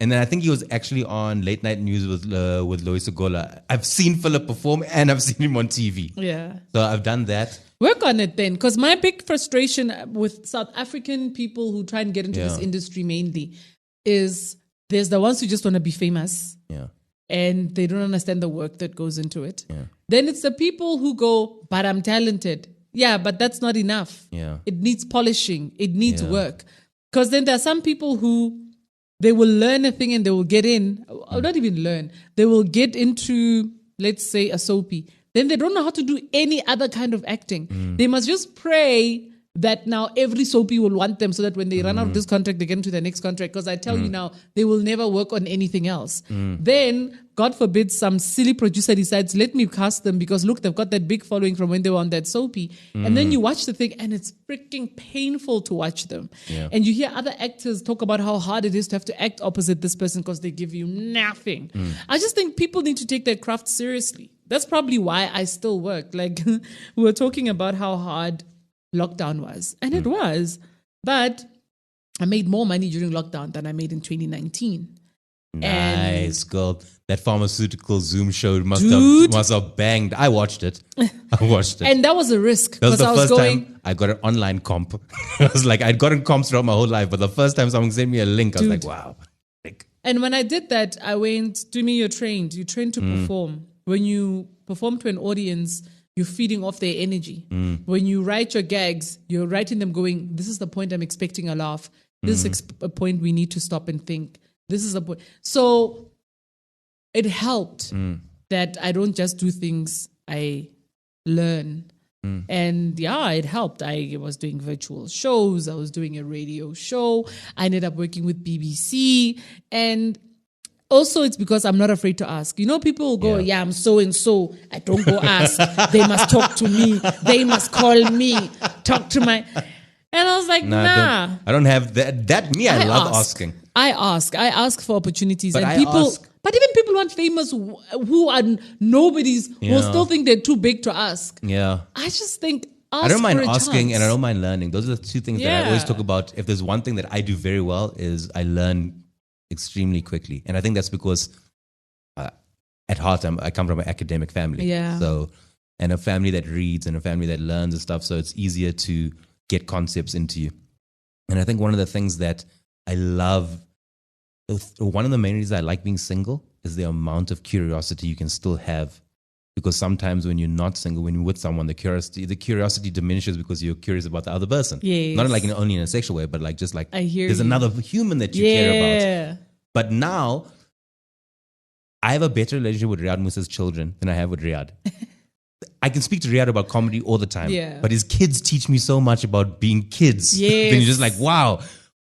And then I think he was actually on Late Night News with Lois Ogola. I've seen Philip perform and I've seen him on TV. Yeah. So I've done that. Work on it then. Because my big frustration with South African people who try and get into this industry mainly is there's the ones who just want to be famous. Yeah. And they don't understand the work that goes into it. Yeah. Then it's the people who go, but I'm talented. Yeah, but that's not enough. Yeah. It needs polishing. It needs work. Because then there are some people who they will learn a thing and they will get in, or not even learn, they will get into, let's say, a soapy. Then they don't know how to do any other kind of acting. They must just pray that now every soapy will want them so that when they run out of this contract, they get into the next contract. Because I tell you now, they will never work on anything else. Then, God forbid, some silly producer decides, let me cast them because look, they've got that big following from when they were on that soapy. And then you watch the thing and it's freaking painful to watch them. Yeah. And you hear other actors talk about how hard it is to have to act opposite this person because they give you nothing. I just think people need to take their craft seriously. That's probably why I still work. Like we were talking about how hard lockdown was. And it was. But I made more money during lockdown than I made in 2019. Nice, girl. That pharmaceutical Zoom show must have banged. I watched it. And that was a risk. That was the first time I got an online comp. I was like, I'd gotten comps throughout my whole life, but the first time someone sent me a link, I was like, wow. And when I did that, I went, Tumi, you're trained. You trained to perform. When you perform to an audience, you're feeding off their energy. When you write your gags, you're writing them going, this is the point I'm expecting a laugh. This is a point we need to stop and think. This is a point. So it helped that I don't just do things, I learn. And yeah, it helped. I was doing virtual shows. I was doing a radio show. I ended up working with BBC. And also, it's because I'm not afraid to ask. You know, people will go, I'm so and so. I don't go ask. They must talk to me. They must call me. Talk to my... And I was like, nah. I don't have that. I love asking. I ask for opportunities. But even people who aren't famous, who are nobodies, will still think they're too big to ask. Yeah. I just think ask I don't mind for a asking chance. and I don't mind learning. Those are the two things that I always talk about. If there's one thing that I do very well is I learn extremely quickly. And I think that's because at heart I come from an academic family. Yeah. So, and a family that reads and a family that learns and stuff. So it's easier to get concepts into you. And I think one of the things that I love, one of the main reasons I like being single is the amount of curiosity you can still have. Because sometimes when you're not single, when you're with someone, the curiosity diminishes because you're curious about the other person. Yes. Not like only in a sexual way, but like just like there's another human that you care about. But now, I have a better relationship with Riyad Musa's children than I have with Riyad. I can speak to Riyad about comedy all the time. Yeah. But his kids teach me so much about being kids. Yes. Then you're just like, wow,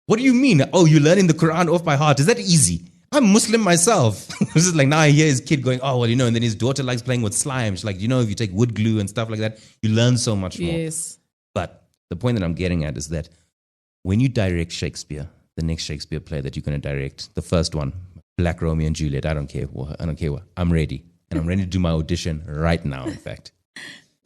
what do you mean? Oh, you're learning the Quran off by heart. Is that easy? I'm Muslim myself. It's just like now I hear his kid going, oh, well, and then his daughter likes playing with slime. She's like, if you take wood glue and stuff like that, you learn so much more. Yes. But the point that I'm getting at is that when you direct Shakespeare, the next Shakespeare play that you're going to direct, the first one, Black Romeo and Juliet, I don't care what. I'm ready. And I'm ready to do my audition right now, in fact.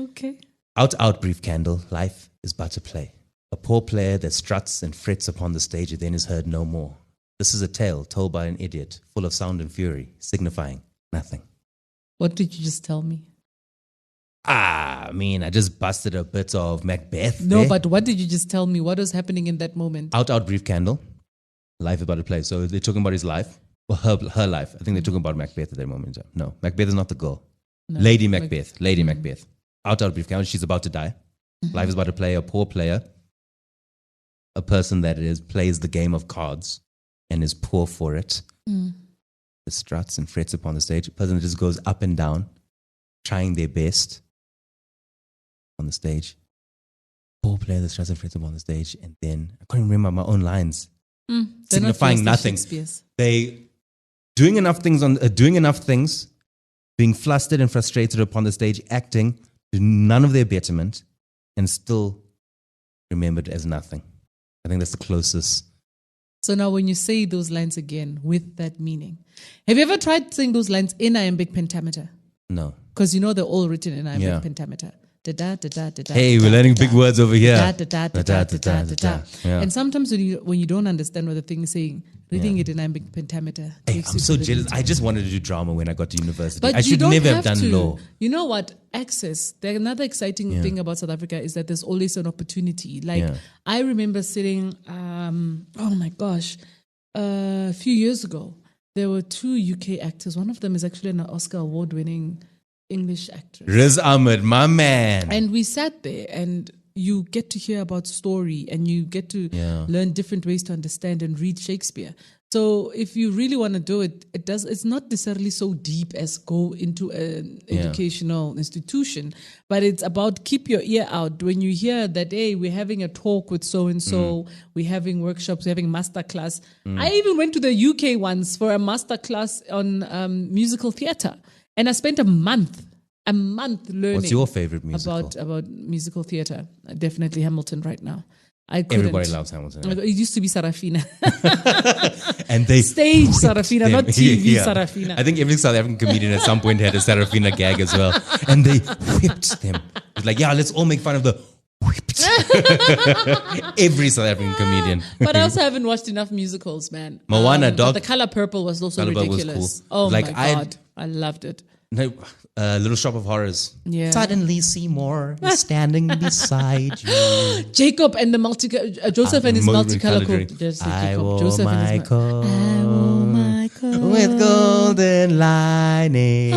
Okay. Out, brief candle, life is but a play. A poor player that struts and frets upon the stage and then is heard no more. This is a tale told by an idiot, full of sound and fury, signifying nothing. What did you just tell me? I just busted a bit of Macbeth. No, there. but what did you just tell me? What was happening in that moment? Out, brief candle, life is but a play. So they're talking about his life, or her life. I think they're talking about Macbeth at that moment. No, Macbeth is not the girl. No, Lady Macbeth. Lady Macbeth. out brief count. She's about to die. Life is about to play a poor player, a person that plays the game of cards and is poor for it. The struts and frets upon the stage. A person that just goes up and down, trying their best on the stage. Poor player that struts and frets upon the stage. And then, I can't remember my own lines. Signifying nothing. They doing enough things, being flustered and frustrated upon the stage, acting to none of their betterment, and still remembered as nothing. I think that's the closest. So now when you say those lines again with that meaning, have you ever tried saying those lines in iambic pentameter? No. Because you know they're all written in iambic pentameter. Hey, we're learning big words over here. And sometimes when you don't understand what the thing is saying, reading it in iambic pentameter. Hey, I'm so jealous. I just wanted to do drama when I got to university. But I should never have done law. You know what? Access. Another exciting thing about South Africa is that there's always an opportunity. Like, I remember sitting, oh my gosh, a few years ago, there were 2 UK actors. One of them is actually an Oscar award-winning English actress. Riz Ahmed, my man. And we sat there and you get to hear about story and you get to learn different ways to understand and read Shakespeare. So if you really want to do it, it's not necessarily so deep as go into an educational institution, but it's about keep your ear out. When you hear that, hey, we're having a talk with so-and-so, we're having workshops, we're having masterclass. I even went to the UK once for a masterclass on musical theatre. And I spent a month learning. What's your favorite musical? About musical theatre. Definitely Hamilton right now. Everybody loves Hamilton. It used to be Sarafina. And they stage Sarafina, not TV Sarafina. I think every South African comedian at some point had a Sarafina gag as well. And they whipped them. It's like, let's all make fun of the whipped. Every South African comedian. But I also haven't watched enough musicals, man. Moana, dog. The Color Purple was also ridiculous. Was cool. Oh my God. I loved it. No, Little Shop of Horrors. Yeah. Suddenly Seymour is standing beside you. Jacob and the Joseph and his multicolor coat. I wore my coat with golden lining,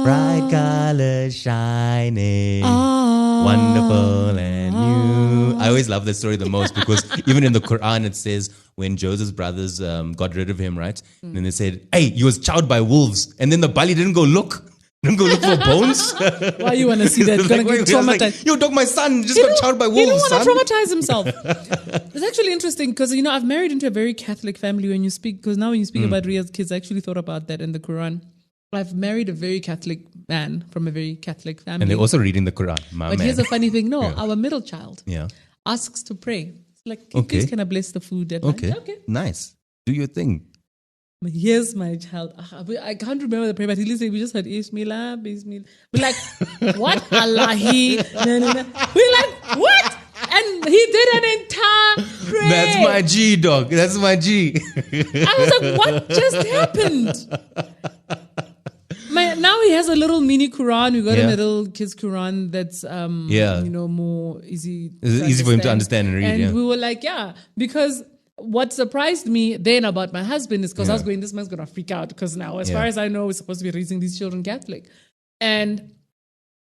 bright colors shining, wonderful and new. I always love this story the most because even in the Quran it says when Joseph's brothers got rid of him, right? And then they said, hey, he was chowed by wolves. And then the Bali didn't go look for bones. Why you want to see that? You're going to get traumatized. Like, yo, dog, my son just got chowed by wolves. He didn't want to traumatize himself. It's actually interesting because, I've married into a very Catholic family when you speak, because now when you speak about Ria's kids, I actually thought about that in the Quran. I've married a very Catholic man from a very Catholic family. And they're also reading the Quran, But here's a funny thing. No, our middle child asks to pray. It's like, please can I bless the food at lunch? Okay. Nice. Do your thing. Here's my child. I can't remember the prayer, but he said we just heard Ismillah, Bismillah. We're like, what? Allahi. No. We're like, what? And he did an entire prayer. That's my G, dog. That's my G. I was like, what just happened? Now he has a little mini Quran. We got him a little kid's Quran that's more easy. It's easy for him to understand and read. And we were like, because what surprised me then about my husband is because I was going, this man's gonna freak out because now, as far as I know, we're supposed to be raising these children Catholic, and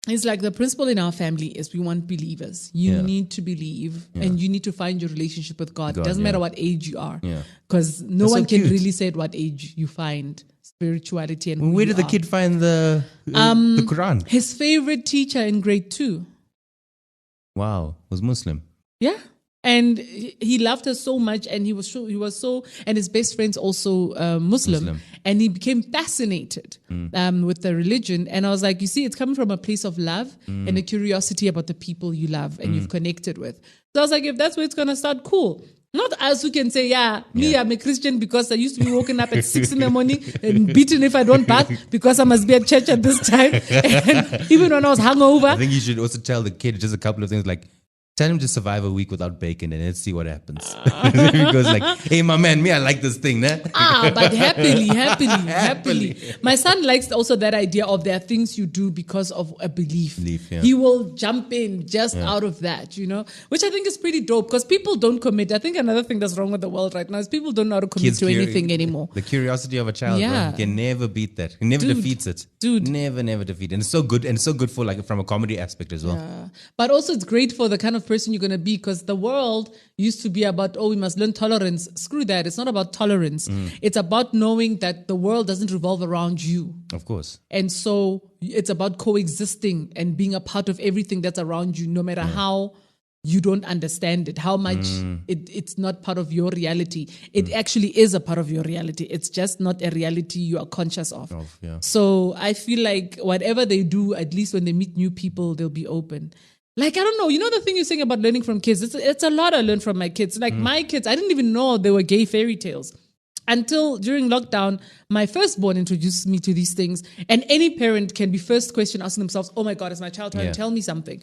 it's like the principle in our family is we want believers. You need to believe and you need to find your relationship with God. It doesn't matter what age you are, because no one can really say at what age you find spirituality. And where did the kid find the Quran? His favorite teacher in grade 2. Wow, was Muslim. Yeah. And he loved her so much, and he was so, and his best friend's also Muslim, and he became fascinated with the religion. And I was like, you see, it's coming from a place of love and a curiosity about the people you love and you've connected with. So I was like, if that's where it's gonna start, cool. Not us who can say, I'm a Christian because I used to be woken up at 6 a.m. and beaten if I don't bath because I must be at church at this time. And even when I was hungover. I think you should also tell the kid just a couple of things like, Tell him to survive a week without bacon and let's see what happens. He goes like, hey, my man, I like this thing. Nah? But happily. My son likes also that idea of there are things you do because of a belief. Yeah. He will jump in just out of that, which I think is pretty dope because people don't commit. I think another thing that's wrong with the world right now is people don't know how to commit to anything anymore. The curiosity of a child, bro, you can never beat that. He never defeats it. Never defeat it. And it's so good. And it's so good for like from a comedy aspect as well. Yeah. But also it's great for the kind of person you're going to be because the world used to be about, we must learn tolerance. Screw that. It's not about tolerance. It's about knowing that the world doesn't revolve around you. Of course. And so it's about coexisting and being a part of everything that's around you, no matter how you don't understand it, how much it's not part of your reality. It actually is a part of your reality. It's just not a reality you are conscious of. So I feel like whatever they do, at least when they meet new people, they'll be open. Like, I don't know, the thing you're saying about learning from kids, it's a lot I learned from my kids. Like my kids, I didn't even know they were gay fairy tales. Until during lockdown, my firstborn introduced me to these things. And any parent can be first question asking themselves, oh my God, is my child trying to tell me something?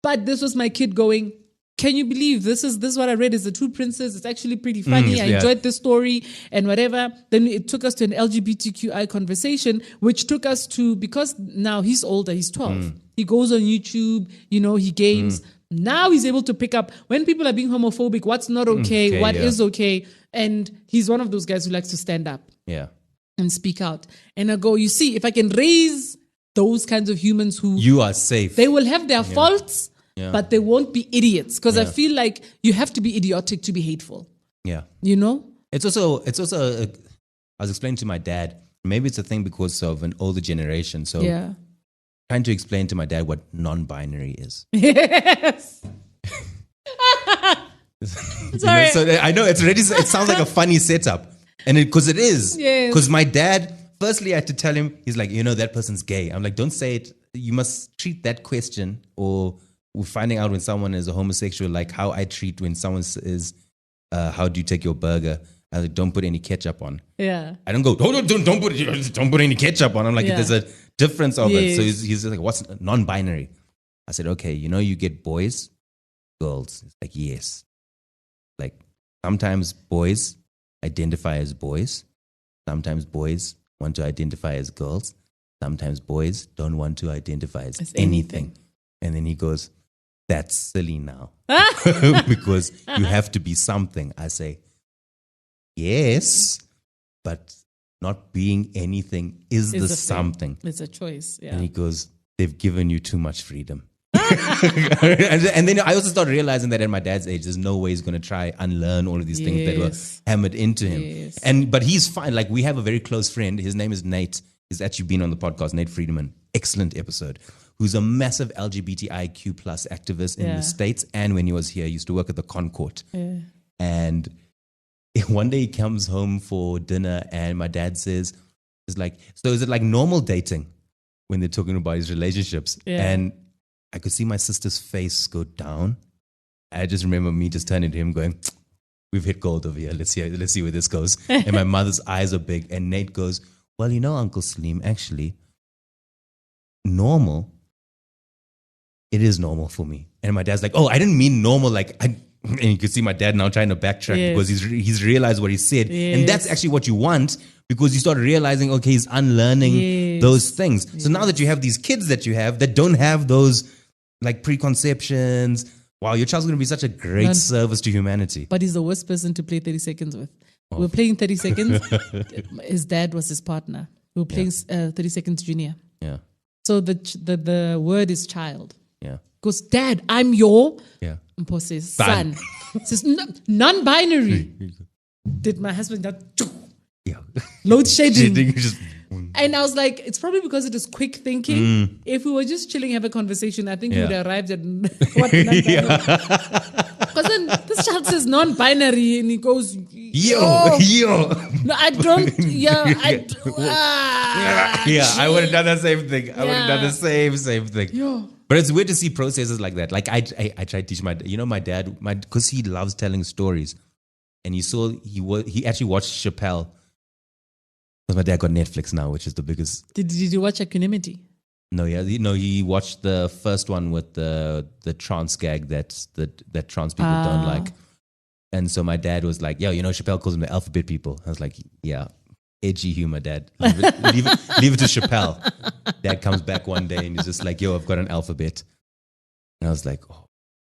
But this was my kid going, can you believe this is what I read is The True Princess? It's actually pretty funny. I enjoyed this story and whatever. Then it took us to an LGBTQI conversation, which took us to, because now he's older, he's 12. He goes on YouTube, he games. Now he's able to pick up when people are being homophobic, what's not okay, what is okay. And he's one of those guys who likes to stand up and speak out. And I go, you see, if I can raise those kinds of humans who... You are safe. They will have their faults, but they won't be idiots. Because I feel like you have to be idiotic to be hateful. Yeah. It's also I was explaining to my dad, maybe it's a thing because of an older generation. So trying to explain to my dad what non-binary is. Yes. Sorry. So I know it sounds like a funny setup. And because it is. Yes. Because my dad, firstly, I had to tell him, he's like, that person's gay. I'm like, don't say it. You must treat that question or finding out when someone is a homosexual like how I treat when someone is, how do you take your burger? I was like, don't put any ketchup on. Yeah. I don't go, don't put any ketchup on. I'm like, there's a difference of it. So he's like, what's non-binary? I said, okay, you get boys, girls. It's like, yes. Like sometimes boys identify as boys. Sometimes boys want to identify as girls. Sometimes boys don't want to identify as anything. And then he goes, that's silly now. Because you have to be something. I say, yes, but not being anything is the something. It's a choice. Yeah. And he goes, they've given you too much freedom. and then I also started realizing that at my dad's age, there's no way he's going to try unlearn all of these things that were hammered into him. Yes. But he's fine. Like we have a very close friend. His name is Nate. He's actually been on the podcast, Nate Friedman. Excellent episode. Who's a massive LGBTIQ plus activist in the States. And when he was here, he used to work at the Concourt. Yeah. And one day he comes home for dinner and my dad says, so is it like normal dating when they're talking about his relationships? Yeah. And I could see my sister's face go down. I just remember me just turning to him going, we've hit gold over here. Let's see where this goes. And my mother's eyes are big. And Nate goes, well, Uncle Salim, actually, normal, it is normal for me. And my dad's like, oh, I didn't mean normal. And you can see my dad now trying to backtrack because he's realized what he said. Yes. And that's actually what you want because you start realizing, okay, he's unlearning those things. Yes. So now that you have these kids that you have that don't have those like preconceptions, wow, your child's going to be such a great service to humanity. But he's the worst person to play 30 seconds with. We were playing 30 seconds. His dad was his partner. We were playing 30 seconds junior. Yeah. So the word is child. Yeah. Goes, Dad, I'm your. Yeah. Mpo says, son. Says, non-binary. Did my husband that? Yeah. Load shedding. And I was like, it's probably because it is quick thinking. If we were just chilling, have a conversation, I think we would have arrived at what because then this child says non-binary and he goes, yo. No, I don't. I would have done the same thing. I would have done the same thing. Yo. But it's weird to see processes like that. Like I try to teach my dad, because he loves telling stories, and he actually watched Chappelle. Because my dad got Netflix now, which is the biggest. Did you watch Equanimity? No, yeah, he watched the first one with the trans gag that trans people don't like. And so my dad was like, yo, Chappelle calls them the alphabet people. I was like, yeah, edgy humor, Dad. Leave it to Chappelle. Dad comes back one day and he's just like, yo, I've got an alphabet. And I was like, oh,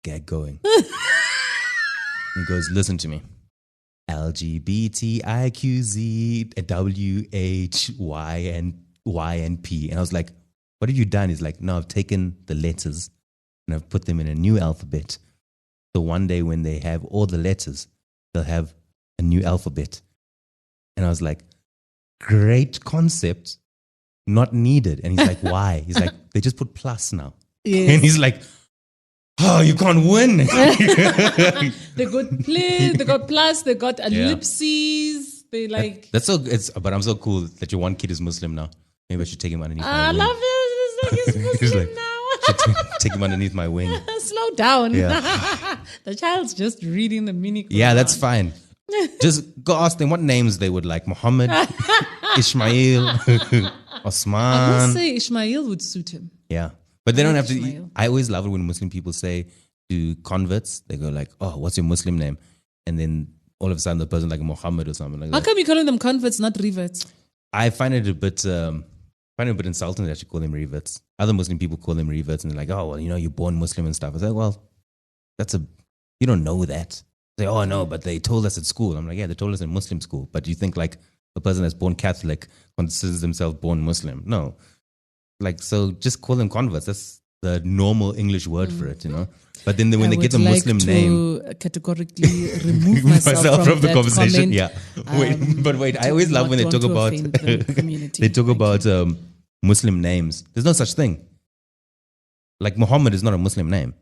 gag going. He goes, listen to me. LGBTIQZ WHY and P. And I was like, what have you done? He's like, no, I've taken the letters and I've put them in a new alphabet. So one day when they have all the letters, they'll have a new alphabet. And I was like, great concept, not needed. And he's like, why? He's like, they just put plus now. Yes. And he's like, oh, you can't win. They got plus, they got ellipses. They like. That's so. But I'm so cool that your one kid is Muslim now. Maybe I should take him underneath my wing. I love it. He's Muslim now. Take him underneath my wing. Slow down. Yeah. The child's just reading the mini Quran. Yeah, that's fine. Just go ask them what names they would like. Muhammad, Ishmael, Osman. I would say Ishmael would suit him. Yeah. But they don't have to. I always love it when Muslim people say to converts, they go like, oh, what's your Muslim name? And then all of a sudden the person like Muhammad or something like that. How come you're calling them converts, not reverts? I find it a bit insulting that you call them reverts. Other Muslim people call them reverts and they're like, oh, well, you're born Muslim and stuff. I say, well, you don't know that. They say, oh, no, but they told us at school. I'm like, yeah, they told us in Muslim school. But you think like a person that's born Catholic considers themselves born Muslim? No. Like, so just call them converts. That's the normal English word for it, But then when they get the Muslim name, categorically remove myself from the conversation. Comment. Wait. I always love when they talk about they talk about Muslim names. There's no such thing. Like Muhammad is not a Muslim name.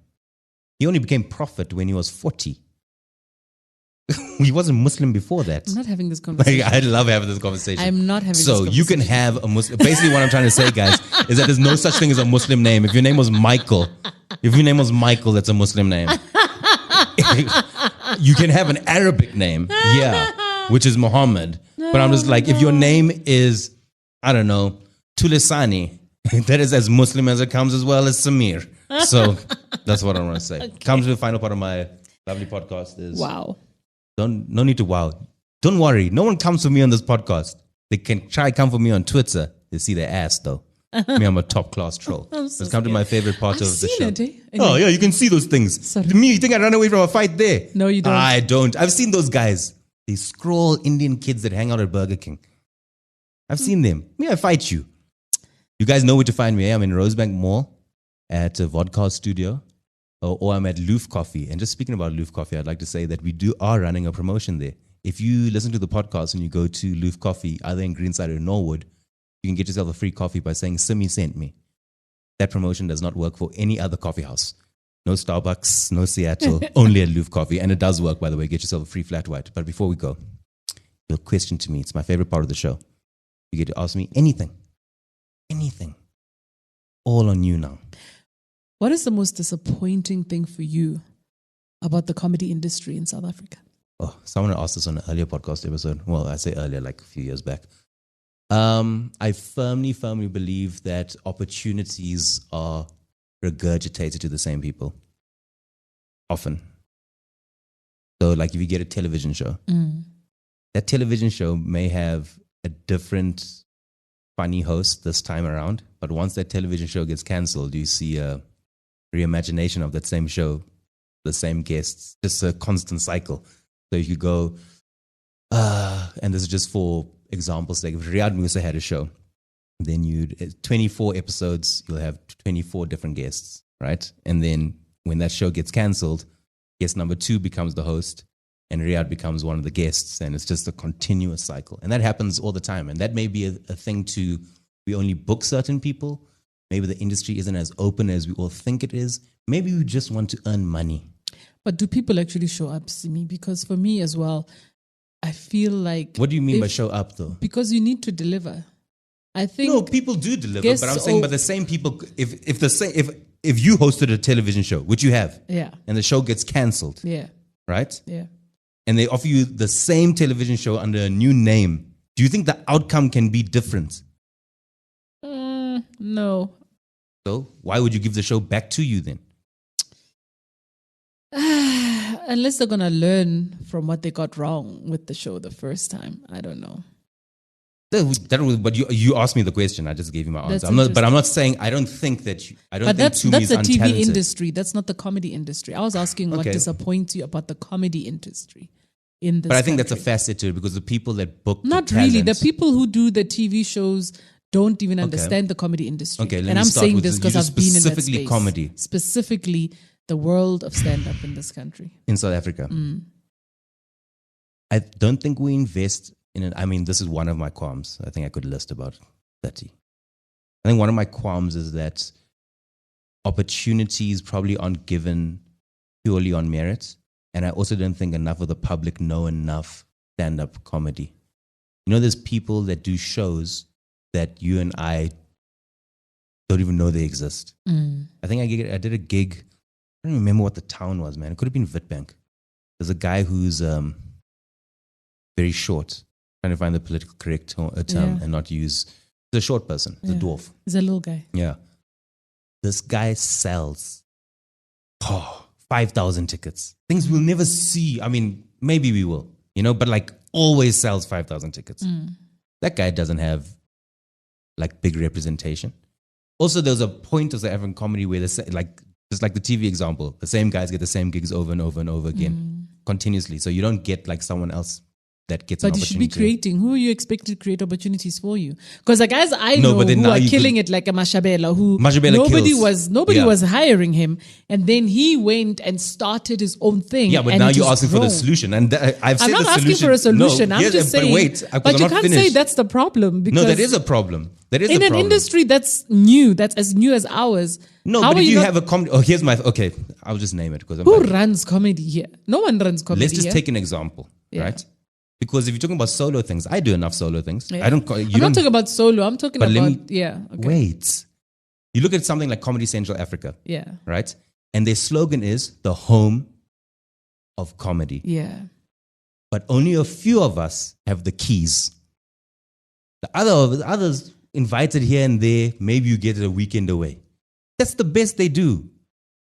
He only became prophet when he was 40. He wasn't Muslim before that. I'm not having this conversation. I love having this conversation. I'm not having this conversation. So you can have a Muslim. Basically what I'm trying to say, guys, is that there's no such thing as a Muslim name. If your name was Michael, that's a Muslim name. You can have an Arabic name, which is Muhammad. But I'm just like, if your name is, I don't know, Tulisani, that is as Muslim as it comes, as well as Samir. So that's what I want to say. Okay. Comes to the final part of my lovely podcast is... Wow. No need to wow. Don't worry. No one comes for me on this podcast. They can try come for me on Twitter. They see their ass though. Me, I'm a top class troll. Let's come to my favorite part of the show. Anyway. Oh yeah, you can see those things. Sorry. To me, you think I run away from a fight there? No, you don't. I don't. I've seen those guys. They scroll Indian kids that hang out at Burger King. I've seen them. Me, I fight you. You guys know where to find me. I'm in Rosebank Mall at a vodka studio. Or I'm at Loof Coffee. And just speaking about Loof Coffee, I'd like to say that we are running a promotion there. If you listen to the podcast and you go to Loof Coffee, either in Greenside or Norwood, you can get yourself a free coffee by saying, Simi sent me. That promotion does not work for any other coffee house. No Starbucks, no Seattle, only at Loof Coffee. And it does work, by the way. Get yourself a free flat white. But before we go, your question to me, it's my favorite part of the show. You get to ask me anything. Anything. All on you now. What is the most disappointing thing for you about the comedy industry in South Africa? Oh, someone asked this on an earlier podcast episode. Well, I say earlier, like a few years back. I firmly believe that opportunities are regurgitated to the same people. Often. So, like if you get a television show, that television show may have a different funny host this time around, but once that television show gets cancelled, you see a reimagination of that same show, the same guests, just a constant cycle. So if you go, and this is just for example's sake, if Riyad Musa had a show, then 24 episodes, you'll have 24 different guests, right? And then when that show gets cancelled, guest number 2 becomes the host, and Riyad becomes one of the guests, and it's just a continuous cycle. And that happens all the time. And that may be a thing we only book certain people. Maybe the industry isn't as open as we all think it is. Maybe we just want to earn money. But do people actually show up, Simi? Because for me as well, I feel like... What do you mean by show up, though? Because you need to deliver. I think... No, people do deliver, but I'm saying by the same people... If you hosted a television show, which you have, and the show gets cancelled, right? Yeah. And they offer you the same television show under a new name, do you think the outcome can be different? No. So why would you give the show back to you then? Unless they're going to learn from what they got wrong with the show the first time. I don't know. But you asked me the question. I just gave you my answer. I'm not saying I don't think that that's Tumi's the TV untalented. industry. That's not the comedy industry. I was asking what disappoints you about the comedy industry in this. But I think that's a country. facet to it because the people that book Not really. The people who do the TV shows don't even understand the comedy industry. Okay, and I'm saying this because I've been in that specifically space. comedy. Specifically the world of stand-up in this country. In South Africa. I don't think we invest in it. I mean, this is one of my qualms. I think I could list about 30. I think one of my qualms is that opportunities probably aren't given purely on merit. And I also don't think enough of the public know enough stand-up comedy. You know, there's people that do shows that you and I don't even know they exist. I think I did a gig. I don't remember what the town was, man. It could have been Witbank. There's a guy who's very short, trying to find the political correct term and not use. He's a short person. He's a dwarf. He's a little guy. Yeah. This guy sells 5,000 tickets. Things we'll never see. I mean, maybe we will, but like always sells 5,000 tickets. That guy doesn't have like big representation. Also, there's a point of the African comedy where just like the TV example, the same guys get the same gigs over and over and over again, continuously. So you don't get like someone else that gets an But you opportunity. should be creating. Who are you expected to create opportunities for you? Because the guys I know who are killing it, like a Mashabela, nobody was hiring him, and then he went and started his own thing. Yeah, but now you're asking for the solution, and I'm not asking for a solution. No, I'm just saying. But wait, but you can't say that's the problem. Because no, that is a problem. That is in an industry that's new, that's as new as ours. No, but if you have a comedy, okay, I'll just name it because who runs comedy here? No one runs comedy. Let's just here. take an example, right? Because if you're talking about solo things, I do enough solo things. Yeah. I'm not talking about solo. I'm talking about Wait, you look at something like Comedy Central Africa, right? And their slogan is the home of comedy. Yeah, but only a few of us have the keys. The others invited here and there. Maybe you get it a weekend away. That's the best they do.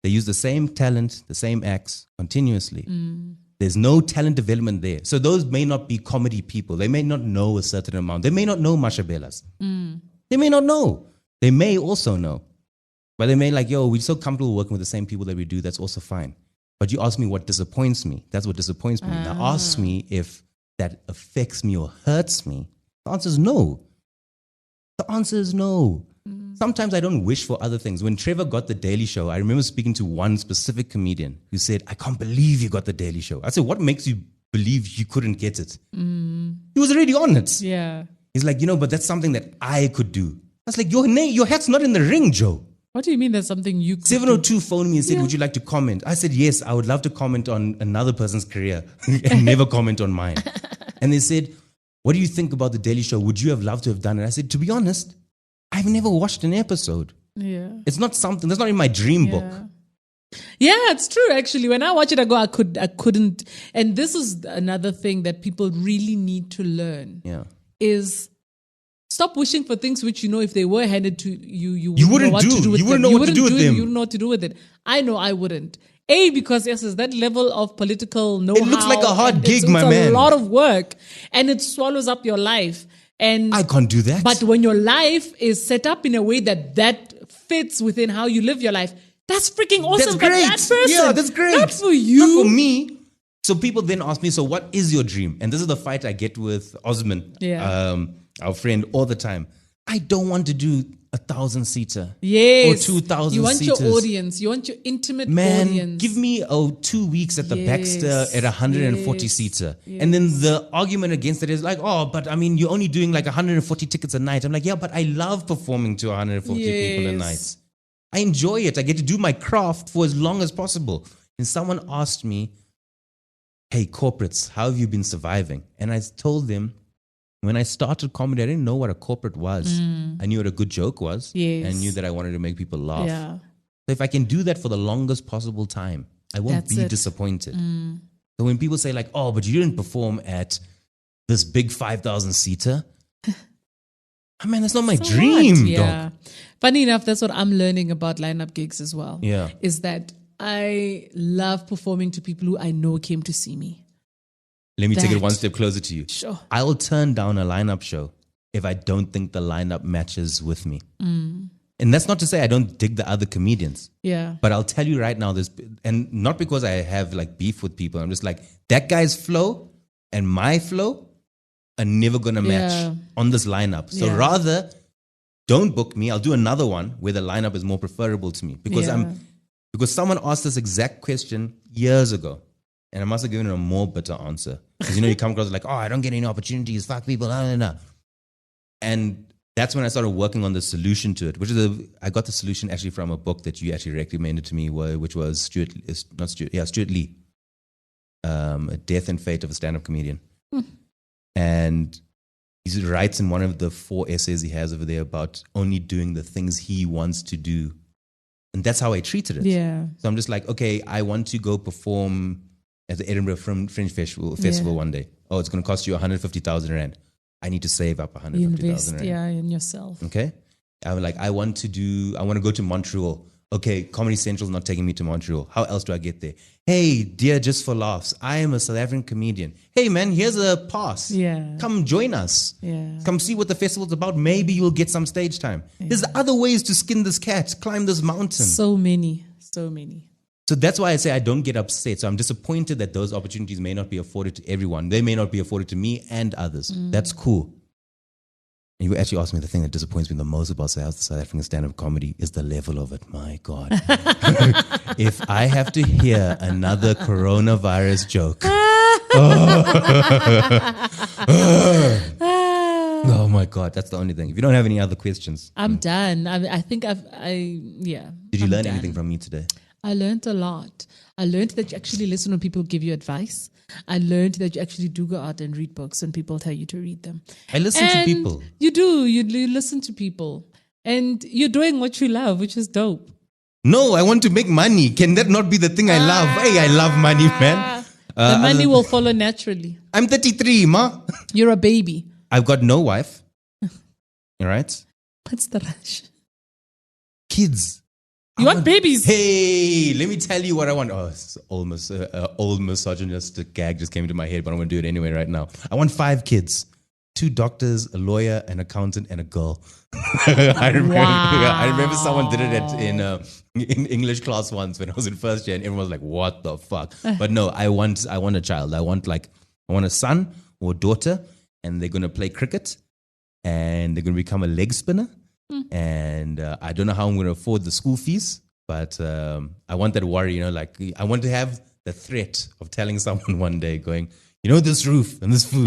They use the same talent, the same acts continuously. There's no talent development there. So those may not be comedy people. They may not know a certain amount. They may not know Mashabelas. They may not know. They may also know. But they may we're so comfortable working with the same people that we do. That's also fine. But you ask me what disappoints me. That's what disappoints me. Now ask me if that affects me or hurts me. The answer is no. The answer is no. Sometimes I don't wish for other things. When Trevor got The Daily Show, I remember speaking to one specific comedian who said, I can't believe you got The Daily Show. I said, what makes you believe you couldn't get it? He was already on it. Yeah. He's like, but that's something that I could do. I was like, your hat's not in the ring, Joe. What do you mean that's something you could 702 do? phoned me and said, would you like to comment? I said, yes, I would love to comment on another person's career and never comment on mine. And they said, what do you think about The Daily Show? Would you have loved to have done it? I said, to be honest, I've never watched an episode. Yeah. It's not something, that's not in my dream book. Yeah, it's true, actually. When I watch it, I go, I couldn't. And this is another thing that people really need to learn. Yeah. Is stop wishing for things which if they were handed to you, you wouldn't know what to do with You wouldn't them. know what to do with them. You wouldn't know what to do with it. I know I wouldn't. Because yes, it's that level of political know-how. It looks like a hard gig, it's my man. It's a lot of work. And it swallows up your life. And I can't do that. But when your life is set up in a way that fits within how you live your life, that's freaking awesome. That's great. For that person. Yeah, that's great. Not for you. Not for me. So people then ask me, so what is your dream? And this is the fight I get with Osman, our friend, all the time. I don't want to do 1,000-seater. Yes. Or 2,000 You want seaters. your audience. You want your intimate Man, audience. give me 2 weeks at the Baxter at 140-seater. Yes. And then the argument against it is like, but I mean, you're only doing like 140 tickets a night. I'm like, yeah, but I love performing to 140 people a night. I enjoy it. I get to do my craft for as long as possible. And someone asked me, hey, corporates, how have you been surviving? And I told them, when I started comedy, I didn't know what a corporate was. I knew what a good joke was. Yes. And knew that I wanted to make people laugh. Yeah. So if I can do that for the longest possible time, I won't be disappointed. So when people say like, but you didn't perform at this big 5,000-seater, Oh, man, that's not my dream, Yeah. dog. Funny enough, that's what I'm learning about lineup gigs as well. Yeah. Is that I love performing to people who I know came to see me. Let me take it That. one step closer to you. Sure. I'll turn down a lineup show if I don't think the lineup matches with me. And that's not to say I don't dig the other comedians. Yeah. But I'll tell you right now, and not because I have like beef with people. I'm just like, that guy's flow and my flow are never going to match Yeah. on this lineup. So Yeah. rather, don't book me. I'll do another one where the lineup is more preferable to me because because someone asked this exact question years ago, and I must have given it a more bitter answer. Because you come across like, oh, I don't get any opportunities, fuck people, nah. And that's when I started working on the solution to it, which is I got the solution actually from a book that you actually recommended to me, which was Stuart Lee, A Death and Fate of a Stand-Up Comedian. And he writes in one of the 4 essays he has over there about only doing the things he wants to do. And that's how I treated it. Yeah. So I'm just like, okay, I want to go perform at the Edinburgh Fringe Festival one day. Oh, it's going to cost you 150,000 Rand. I need to save up 150,000 Rand. Yeah, in yourself. Okay. I'm like, I want to go to Montreal. Okay, Comedy Central's not taking me to Montreal. How else do I get there? Hey, dear, just for laughs, I am a South African comedian. Hey, man, here's a pass. Yeah. Come join us. Yeah. Come see what the festival's about. Maybe you'll get some stage time. Yeah. There's other ways to skin this cat, climb this mountain. So many. So that's why I say I don't get upset. So I'm disappointed that those opportunities may not be afforded to everyone. They may not be afforded to me and others. That's cool. And you actually asked me the thing that disappoints me the most about South African stand-up comedy is the level of it. My God. If I have to hear another coronavirus joke. Oh my God, that's the only thing. If you don't have any other questions. I'm done. I think yeah. Did you learn anything from me today? I learned a lot. I learned that you actually listen when people give you advice. I learned that you actually do go out and read books when people tell you to read them. I listen to people. You do. You listen to people. And you're doing what you love, which is dope. No, I want to make money. Can that not be the thing I love? Hey, I love money, man. The money will follow naturally. I'm 33, ma. You're a baby. I've got no wife. All right? What's the rush? Kids. You want babies? Hey, let me tell you what I want. Oh, it's almost old misogynistic gag just came into my head, but I'm going to do it anyway right now. I want 5 kids. 2 doctors, a lawyer, an accountant, and a girl. I remember someone did it in English class once when I was in first year, and everyone was like, "What the fuck?" But no, I want a child. I want a son or a daughter, and they're gonna play cricket, and they're gonna become a leg spinner, and I don't know how I'm gonna afford the school fees, but I want that worry. I want to have the threat of telling someone one day, going, this roof and this food.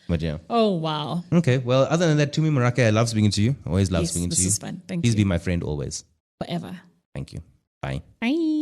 But yeah. Oh, wow. Okay. Well, other than that, Tumi Morake, I love speaking to you. Always love speaking to you. This is fun. Thank Please you. be my friend always. Forever. Thank you. Bye. Bye.